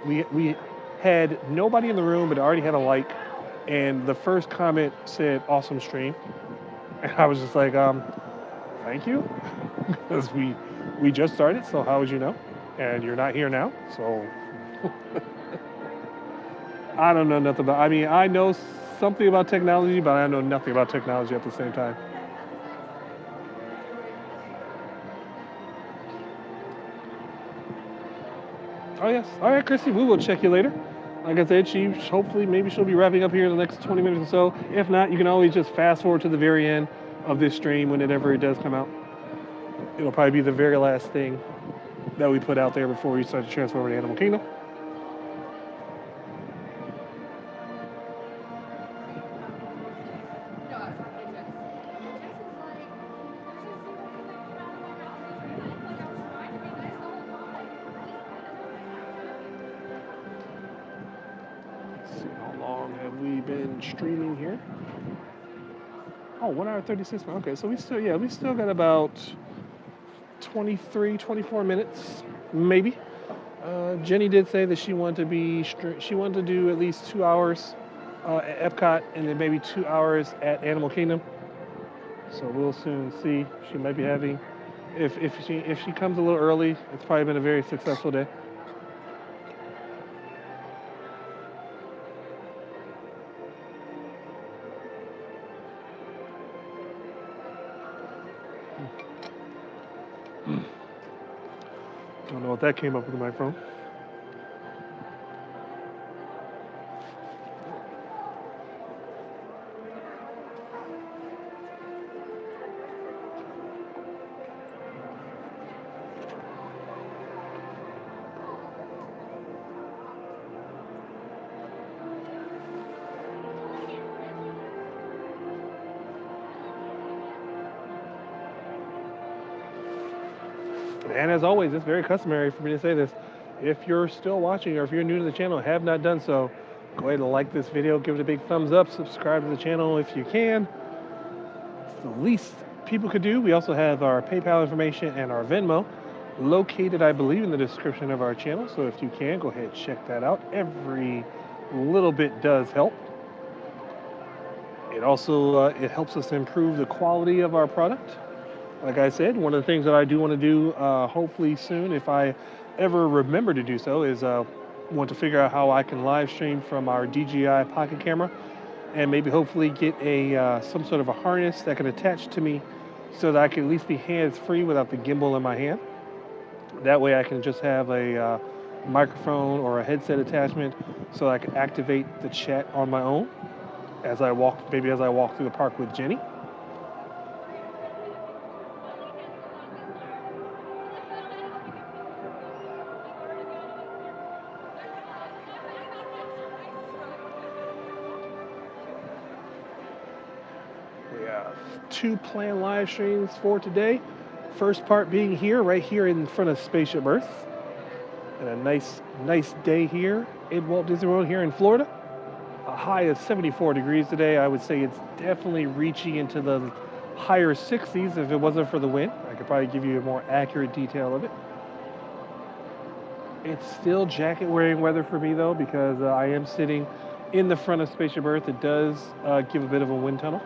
S2: we had nobody in the room, but it already had a like and the first comment said "awesome stream," and I was just like, thank you, because we just started. So how would you know? And you're not here now, so I don't know nothing about. I mean, I know something about technology, but I know nothing about technology at the same time. Oh yes. All right, Christy. We will check you later. Like I said, she hopefully maybe she'll be wrapping up here in the next 20 minutes or so. If not, you can always just fast forward to the very end of this stream whenever it does come out. It'll probably be the very last thing that we put out there before we start to transfer over to Animal Kingdom. Let's see, how long have we been streaming here? Oh, 1 hour 36 minutes. Okay, so we still got about 23, 24 minutes, maybe. Jenny did say that she wanted to do at least 2 hours at Epcot and then maybe 2 hours at Animal Kingdom. So we'll soon see. She might be having, if she comes a little early, it's probably been a very successful day. Don't know what that came up with my phone. And as always, it's very customary for me to say this. If you're still watching or if you're new to the channel and have not done so, go ahead and like this video, give it a big thumbs up, subscribe to the channel if you can. It's the least people could do. We also have our PayPal information and our Venmo located, I believe, in the description of our channel. So if you can, go ahead and check that out. Every little bit does help. It also it helps us improve the quality of our product. Like I said, one of the things that I do want to do, hopefully soon, if I ever remember to do so, is want to figure out how I can live stream from our DJI pocket camera, and maybe hopefully get a some sort of a harness that can attach to me, so that I can at least be hands-free without the gimbal in my hand. That way, I can just have a microphone or a headset attachment, so I can activate the chat on my own as I walk, maybe as I walk through the park with Jenny. We have 2 planned live streams for today. First part being here, right here in front of Spaceship Earth. And a nice day here in Walt Disney World here in Florida. A high of 74 degrees today. I would say it's definitely reaching into the higher 60s if it wasn't for the wind. I could probably give you a more accurate detail of it. It's still jacket wearing weather for me though, because I am sitting in the front of Spaceship Earth. It does give a bit of a wind tunnel.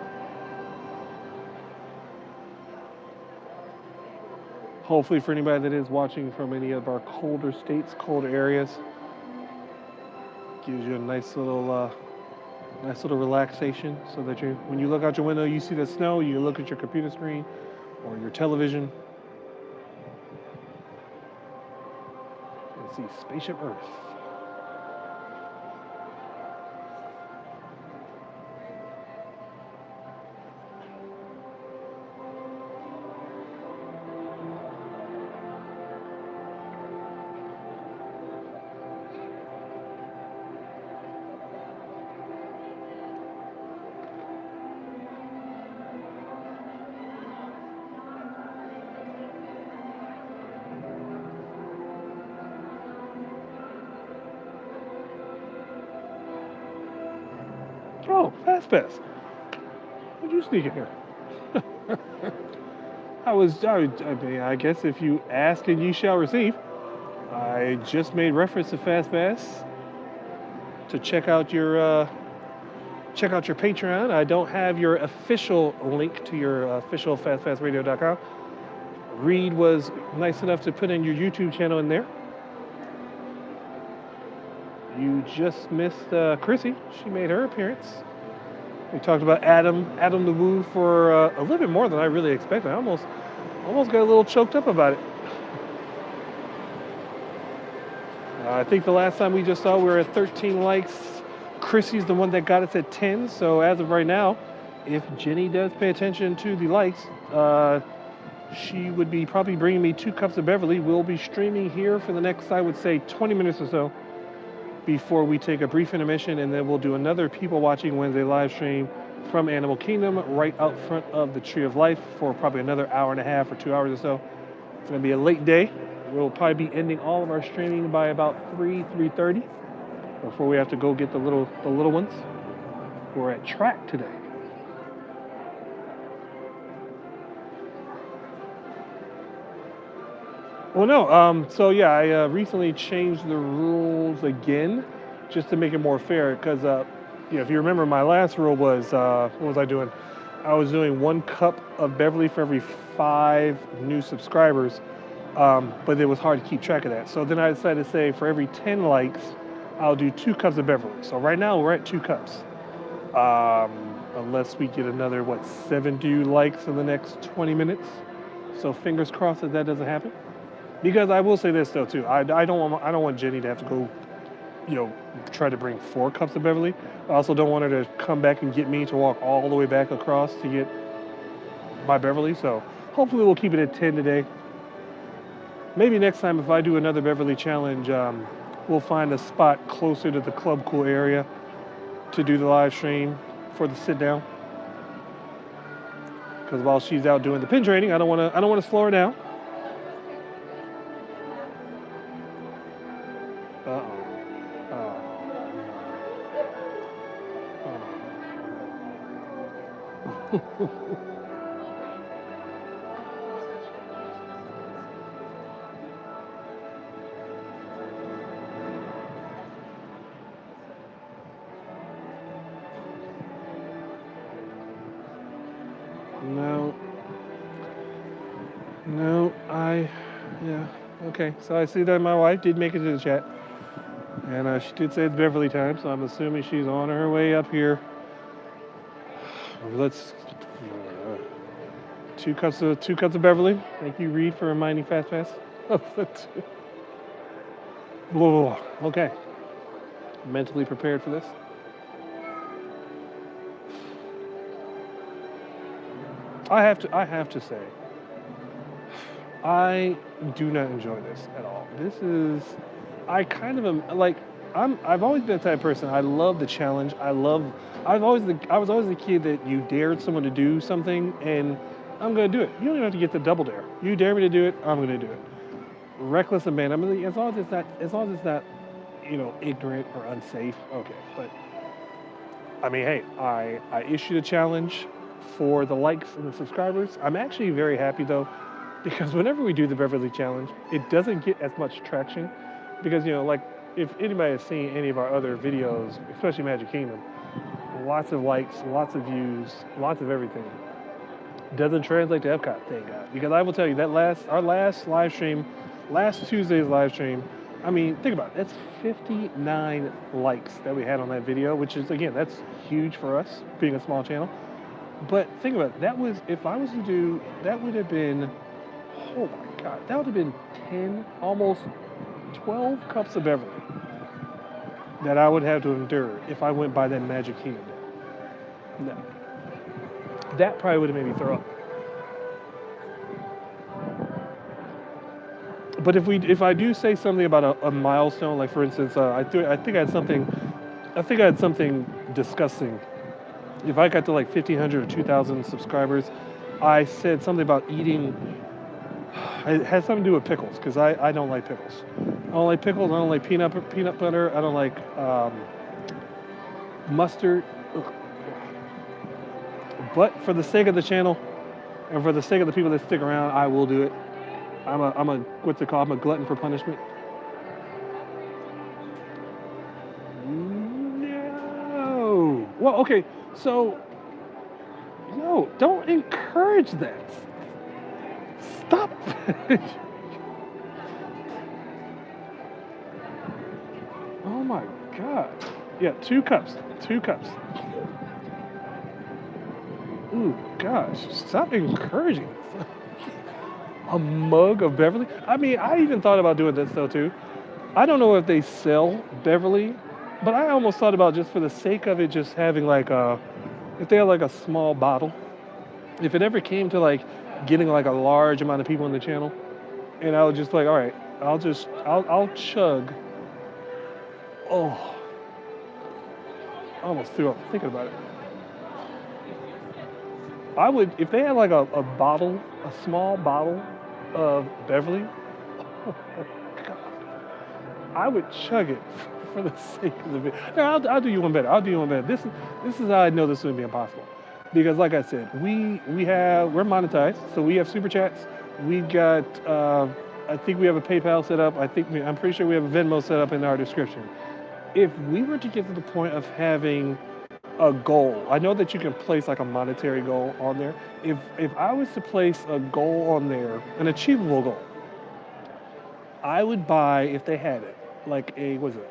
S2: Hopefully for anybody that is watching from any of our colder states, colder areas, gives you a nice little relaxation, so that when you look out your window, you see the snow, you look at your computer screen or your television and see Spaceship Earth. Oh, Fast Pass. What'd you sneak in here? I guess if you ask and you shall receive. I just made reference to Fast Pass to check out your check out your Patreon. I don't have your official link to your official fastfastradio.com. Reed was nice enough to put in your YouTube channel in there. You just missed Chrissy. She made her appearance. We talked about Adam the Woo for a little bit more than I really expected. I almost got a little choked up about it. I think the last time we just saw we were at 13 likes. Chrissy's the one that got us at 10. So as of right now, if Jenny does pay attention to the likes, she would be probably bringing me 2 cups of Beverly. We'll be streaming here for the next, I would say, 20 minutes or so before we take a brief intermission, and then we'll do another People Watching Wednesday live stream from Animal Kingdom right out front of the Tree of Life for probably another hour and a half or 2 hours or so. It's going to be a late day. We'll probably be ending all of our streaming by about 3:30 before we have to go get the little ones. We're at track today. Well, no. So yeah, I recently changed the rules again, just to make it more fair. Because if you remember, my last rule was what was I doing? I was doing 1 cup of Beverly for every 5 new subscribers, but it was hard to keep track of that. So then I decided to say for every 10 likes, I'll do 2 cups of Beverly. So right now we're at 2 cups, unless we get another 70 likes in the next 20 minutes. So fingers crossed that doesn't happen. Because I will say this though too, I don't want Jenny to have to go, try to bring 4 cups of Beverly. I also don't want her to come back and get me to walk all the way back across to get my Beverly. So hopefully we'll keep it at 10 today. Maybe next time if I do another Beverly challenge, we'll find a spot closer to the Club Cool area to do the live stream for the sit down. Because while she's out doing the pin training, I don't want to slow her down. Okay, so I see that my wife did make it to the chat, and she did say it's Beverly time, so I'm assuming she's on her way up here. Let's 2 cups of Beverly. Thank you, Reed, for reminding Fast Pass. Okay, mentally prepared for this. I have to say, I do not enjoy this at all. I've always been the type of person, I love the challenge. I was always the kid that you dared someone to do something and I'm gonna do it. You don't even have to get the double dare. You dare me to do it, I'm gonna do it. Reckless abandon. I mean, as long as it's not, ignorant or unsafe, okay. But I mean, hey, I issued a challenge for the likes and the subscribers. I'm actually very happy though, because whenever we do the Beverly Challenge, it doesn't get as much traction because, if anybody has seen any of our other videos, especially Magic Kingdom, lots of likes, lots of views, lots of everything. Doesn't translate to EPCOT, thank God. Because I will tell you, our last live stream, last Tuesday's live stream, I mean, think about it, that's 59 likes that we had on that video, which is, again, that's huge for us, being a small channel. But think about it, if I was to do, that would have been, oh my God, that would have been 10, almost 12 cups of Beverly that I would have to endure if I went by that Magic Kingdom day. No. That probably would have made me throw up. But if I do say something about a milestone, like for instance, I think I had something disgusting. If I got to 1,500 or 2,000 subscribers, I said something about eating. It has something to do with pickles, because I don't like pickles. I don't like pickles. I don't like peanut butter. I don't like mustard. Ugh. But for the sake of the channel, and for the sake of the people that stick around, I will do it. I'm a glutton for punishment. No. Well, okay, so no, don't encourage that. Stop. Oh my God. Yeah, 2 cups. 2 cups. Ooh, gosh, stop encouraging this. A mug of Beverly? I mean, I even thought about doing this though too. I don't know if they sell Beverly, but I almost thought about just for the sake of it, just having like if they had like a small bottle. If it ever came to like getting like a large amount of people on the channel, and I was just like, all right, I'll chug. Oh, I almost threw up thinking about it. I would, if they had like a bottle, a small bottle of Beverly, oh God, I would chug it for the sake of the video. No, I'll do you one better. I'll do you one better. This is how I know this would be impossible. Because like I said, we're monetized, so we have super chats. We've got I think we have a PayPal set up. I'm pretty sure we have a Venmo set up in our description. If we were to get to the point of having a goal, I know that you can place like a monetary goal on there. If I was to place a goal on there, an achievable goal, I would buy, if they had it, like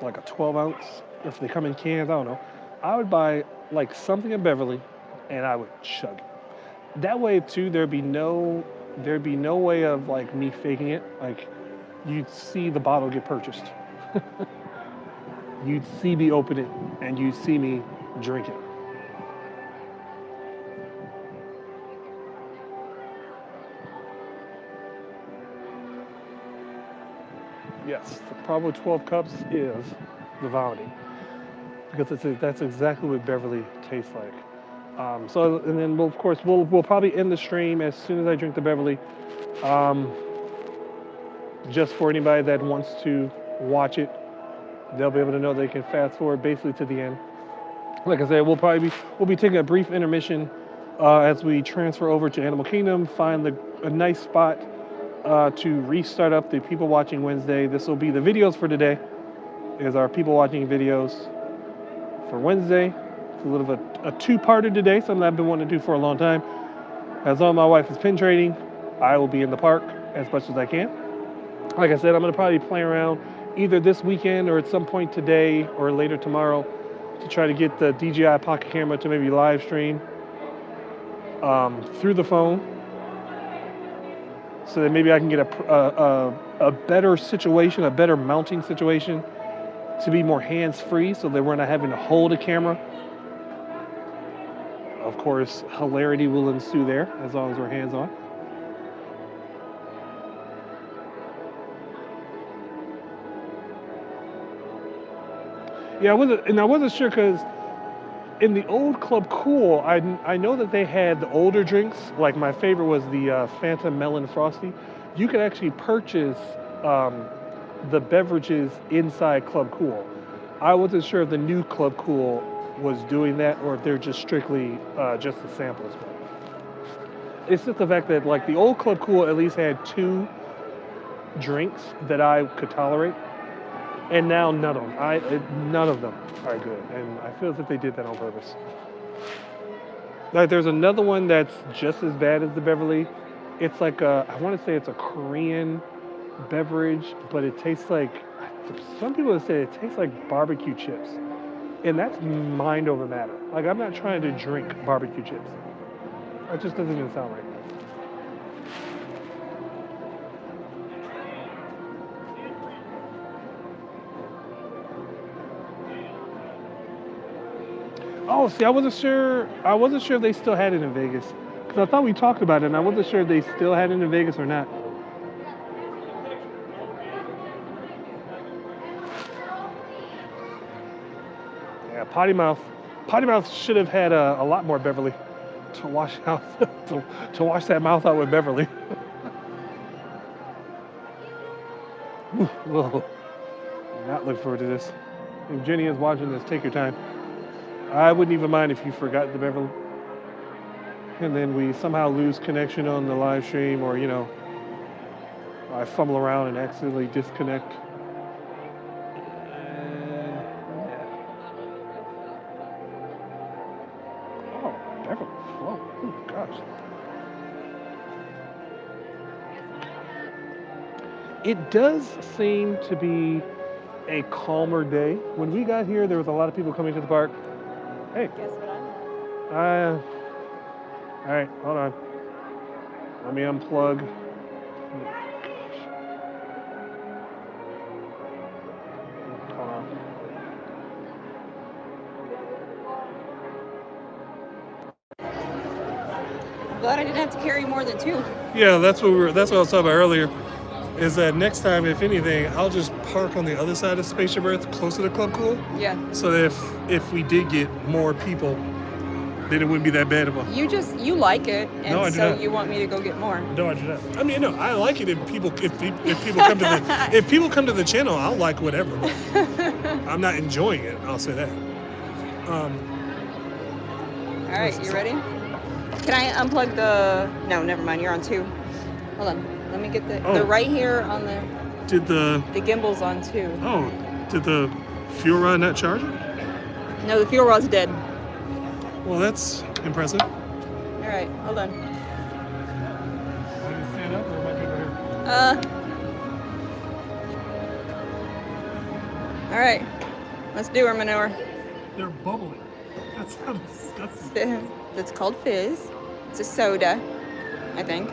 S2: like a 12 ounce, if they come in cans, I don't know. I would buy like something in Beverly and I would chug it. That way too, there'd be no way of like me faking it. Like you'd see the bottle get purchased. You'd see me open it and you'd see me drink it. Yes, the problem with 12 cups is the vomiting. Because that's exactly what Beverly tastes like. So, and then of course we'll probably end the stream as soon as I drink the Beverly. Just for anybody that wants to watch it, they'll be able to know they can fast forward basically to the end. Like I said, we'll be taking a brief intermission as we transfer over to Animal Kingdom, find a nice spot to restart up the People Watching Wednesday. This will be the videos for today. Is our People Watching videos for Wednesday. It's a little of a two-parter today, something I've been wanting to do for a long time. As long as my wife is pin trading, I will be in the park as much as I can. Like I said, I'm going to probably play around either this weekend or at some point today or later tomorrow to try to get the DJI Pocket Camera to maybe live stream through the phone, so that maybe I can get a better situation, a better mounting situation, to be more hands-free, so that we're not having to hold a camera. Of course, hilarity will ensue there as long as we're hands-on. Yeah, I wasn't sure because in the old Club Cool, I know that they had the older drinks. Like my favorite was the Fanta Melon Frosty. You could actually purchase the beverages inside Club Cool. I wasn't sure if the new Club Cool was doing that or if they're just strictly just the samples. It's just the fact that like the old Club Cool at least had 2 drinks that I could tolerate. And now none of them. None of them are good, and I feel as if they did that on purpose. Like there's another one that's just as bad as the Beverly. It's like I want to say it's a Korean beverage, but it tastes like, some people have said it tastes like barbecue chips, and that's mind over matter. Like I'm not trying to drink barbecue chips. That just doesn't even sound right. Oh, see, I wasn't sure if they still had it in Vegas. Because I thought we talked about it, and I wasn't sure if they still had it in Vegas or not. Yeah, Potty Mouth. Potty Mouth should have had a lot more Beverly to wash out, to wash that mouth out with Beverly. Whoa. Not look forward to this. If Jenny is watching this, take your time. I wouldn't even mind if you forgot the Beverly. And then we somehow lose connection on the live stream, or, I fumble around and accidentally disconnect. It does seem to be a calmer day. When we got here, there was a lot of people coming to the park. Hey.
S1: Guess what I'm
S2: All right, hold on. Let me unplug. Hold on.
S1: I'm glad I didn't have to carry more than 2.
S2: Yeah, that's what I was talking about earlier. Is that next time, if anything, I'll just park on the other side of Spaceship Earth, closer to Club Cool.
S1: Yeah.
S2: So that if we did get more people, then it wouldn't be that bad of a.
S1: You like it, and
S2: No, I do
S1: so
S2: not.
S1: you want me to go get more.
S2: No, I do not. I mean, no, I like it if people come to the if people come to the channel, I'll like whatever. I'm not enjoying it. I'll say that.
S1: All right, you ready? Can I unplug the? No, never mind. You're on 2. Hold on. Let me get the right here on the.
S2: Did the
S1: gimbal's on 2.
S2: Oh, did the fuel rod not charge it?
S1: No, the fuel rod's dead.
S2: Well, that's impressive.
S1: All right, hold on.
S2: Stand up, or am I good right here?
S1: All right. Let's do our manure.
S2: They're bubbling. That sounds disgusting.
S1: That's called fizz. It's a soda, I think.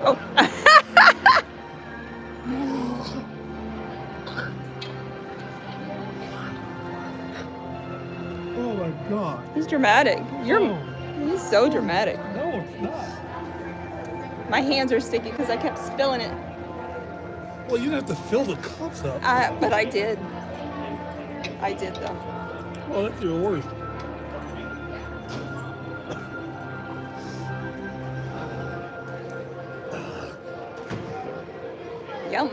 S1: Oh.
S2: Oh my God.
S1: He's dramatic. He's so dramatic.
S2: No, it's not.
S1: My hands are sticky because I kept spilling it.
S2: Well, you didn't have to fill the cups up.
S1: But I did. I did though.
S2: Well, that's your worst.
S1: Yum.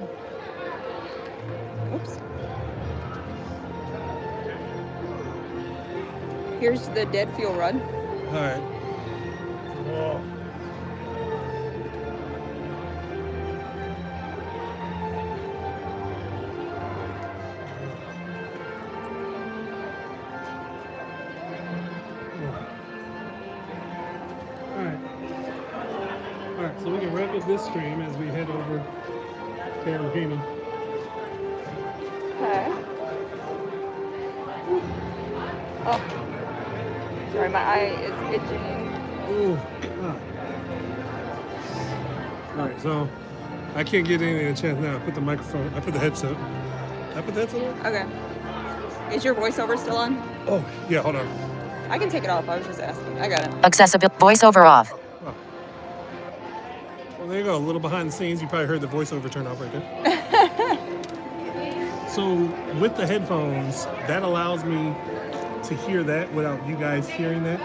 S1: Oops. Here's the dead fuel rod.
S2: All right. Oh. All right, so we can wrap up this stream as we head over to Aaron Gaming.
S1: Okay. Oh. Sorry, my eye is itching.
S2: Oh, God. All right, so I can't get anything in the chat now. I put the headset. I put the headset on?
S1: Okay. Is your voiceover still on?
S2: Oh, yeah, hold on.
S1: I can take it off. I was just asking. I got it.
S3: Accessible voiceover off.
S2: Oh. Well, there you go. A little behind the scenes. You probably heard the voiceover turn off right there. So with the headphones, that allows me to hear that without you guys hearing that,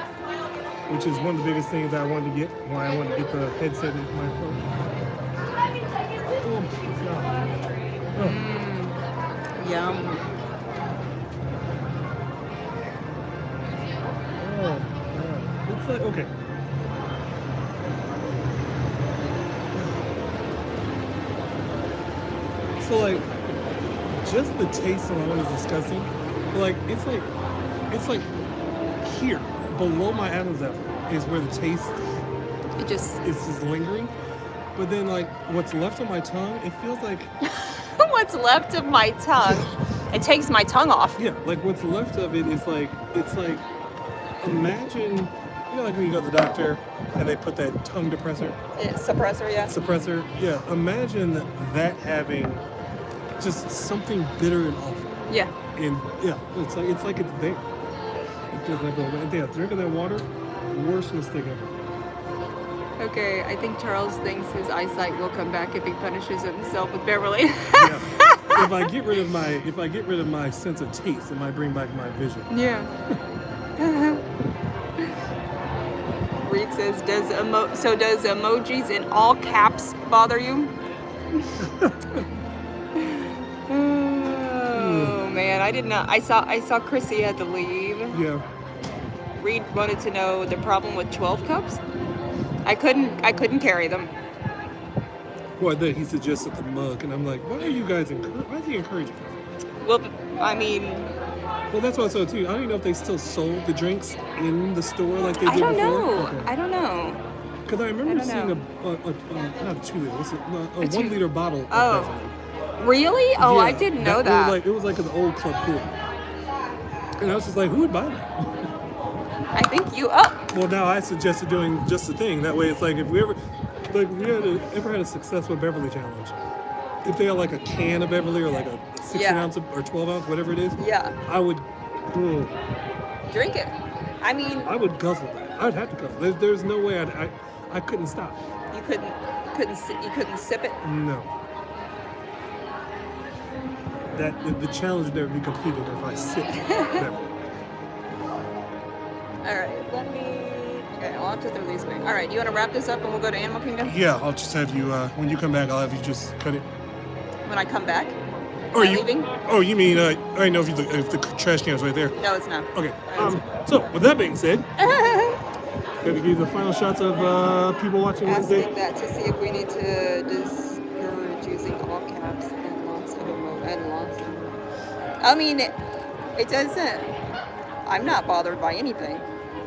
S2: which is one of the biggest things I wanted to get, why I wanted to get the headset in my phone. Oh, God. Oh.
S1: Yum.
S2: Oh, God. It's like, okay. So, like, just the taste alone is disgusting. But, like, it's like here, below my Adam's apple, is where the taste
S1: It just.
S2: is just lingering. But then, like, what's left on my tongue, it feels like,
S1: What's left of my tongue? It takes my tongue off.
S2: yeah, like what's left of it is like, it's like, imagine, you know, like when you go to the doctor and they put that tongue depressor,
S1: Suppressor, yeah.
S2: suppressor, yeah, imagine that having just something bitter and awful.
S1: Yeah.
S2: And yeah, it's like it's there. It doesn't go away. Yeah, drinking that water, worst mistake ever.
S1: Okay, I think Charles thinks his eyesight will come back if he punishes himself with Beverly.
S2: Yeah. If I get rid of my sense of taste, it might bring back my vision.
S1: Yeah. Reed says, does emojis in all caps bother you? Oh man, I did not. I saw Chrissy had to leave.
S2: Yeah.
S1: Reed wanted to know the problem with 12 cups. I couldn't carry them.
S2: Well, then he suggested the mug, and I'm like, why are you guys why is he encouraging us?
S1: Well, I mean,
S2: Well, that's what I saw too. I don't even know if they still sold the drinks in the store like they did
S1: I don't
S2: before.
S1: know.
S2: Okay.
S1: I don't know.
S2: Because I remember
S1: don't
S2: seeing
S1: know.
S2: not a 2 liter, what's it, a
S1: A
S2: 1 liter bottle of
S1: Oh.
S2: Beverly.
S1: Really? Oh, I
S2: Yeah,
S1: didn't know that.
S2: It was like an old Club Cool. And I was just like, who would buy that?
S1: I think you. Oh,
S2: Well, now I suggested doing just the thing. That way, it's like if we ever had a successful Beverly challenge, if they had like a can of Beverly or like a 16
S1: Yeah.
S2: ounce or 12 ounce, whatever it is,
S1: yeah.
S2: I would,
S1: Drink it. I mean,
S2: I would guzzle that. I'd have to guzzle. There's no way I couldn't stop.
S1: you couldn't sip it.
S2: No. The challenge would never be completed if I sip Beverly.
S1: All right, let me. Okay, I'll have to throw these away. All right, you want to wrap this up and we'll go to Animal Kingdom?
S2: Yeah, I'll just have you when you come back. I'll have you just cut it.
S1: When I come back?
S2: Or
S1: Am I leaving?
S2: Oh, you mean I don't know if the trash can's right there.
S1: No, it's not.
S2: Okay. So with that being said, got to give you the final shots of people watching Wednesday.
S1: Asking that to see if we need to discourage using all caps and lots of and lots. I mean, it doesn't. I'm not bothered by anything.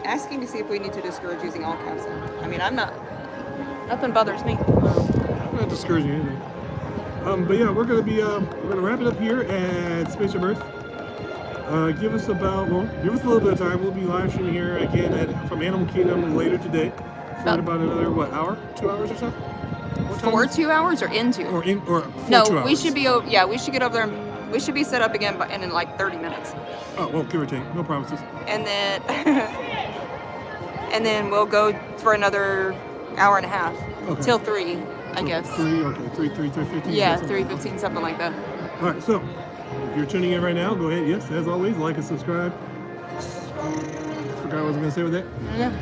S1: Asking to see if we need to discourage using all caps. I mean, I'm not. Nothing bothers me.
S2: I'm not discouraging anything. But yeah, we're gonna wrap it up here at Spaceship Earth. Give us a little bit of time. We'll be live streaming here again from Animal Kingdom later today for about another hour, 2 hours or so. What time
S1: For
S2: is it?
S1: 2 hours or into?
S2: Or for
S1: No,
S2: 2 hours.
S1: we should be. Yeah, we should get over there. We should be set up again, in like 30 minutes.
S2: Oh well, give or take, no promises.
S1: And then and then we'll go for another hour and a half till 3, I guess.
S2: 3:15.
S1: Yeah,
S2: something like that.
S1: 3:15, something like that.
S2: All right, so if you're tuning in right now, go ahead. Yes, as always, like and subscribe. Forgot what I was gonna say with that.
S1: Yeah.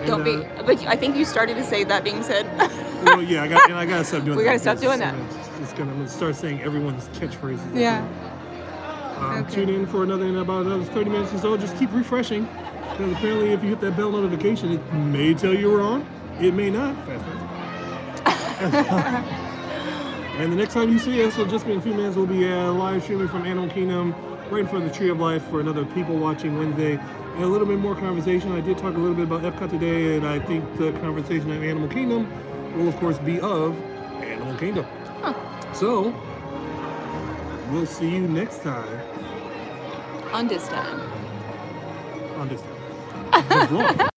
S1: Don't be. But I think you started to say that being said.
S2: Well, yeah, I gotta stop doing that.
S1: We gotta stop doing that.
S2: I'm gonna start saying everyone's catchphrases.
S1: Yeah. Okay.
S2: Tune in for about another 30 minutes or so. Just keep refreshing, because apparently, if you hit that bell notification, it may tell you we're on. It may not. Fast. And the next time you see us, will just be in a few minutes. We'll be live streaming from Animal Kingdom, right in front of the Tree of Life for another People Watching Wednesday, and a little bit more conversation. I did talk a little bit about EPCOT today, and I think the conversation at Animal Kingdom will, of course, be of Animal Kingdom.
S1: Huh.
S2: So, we'll see you next time.
S1: On this time.
S2: On this time. Just long.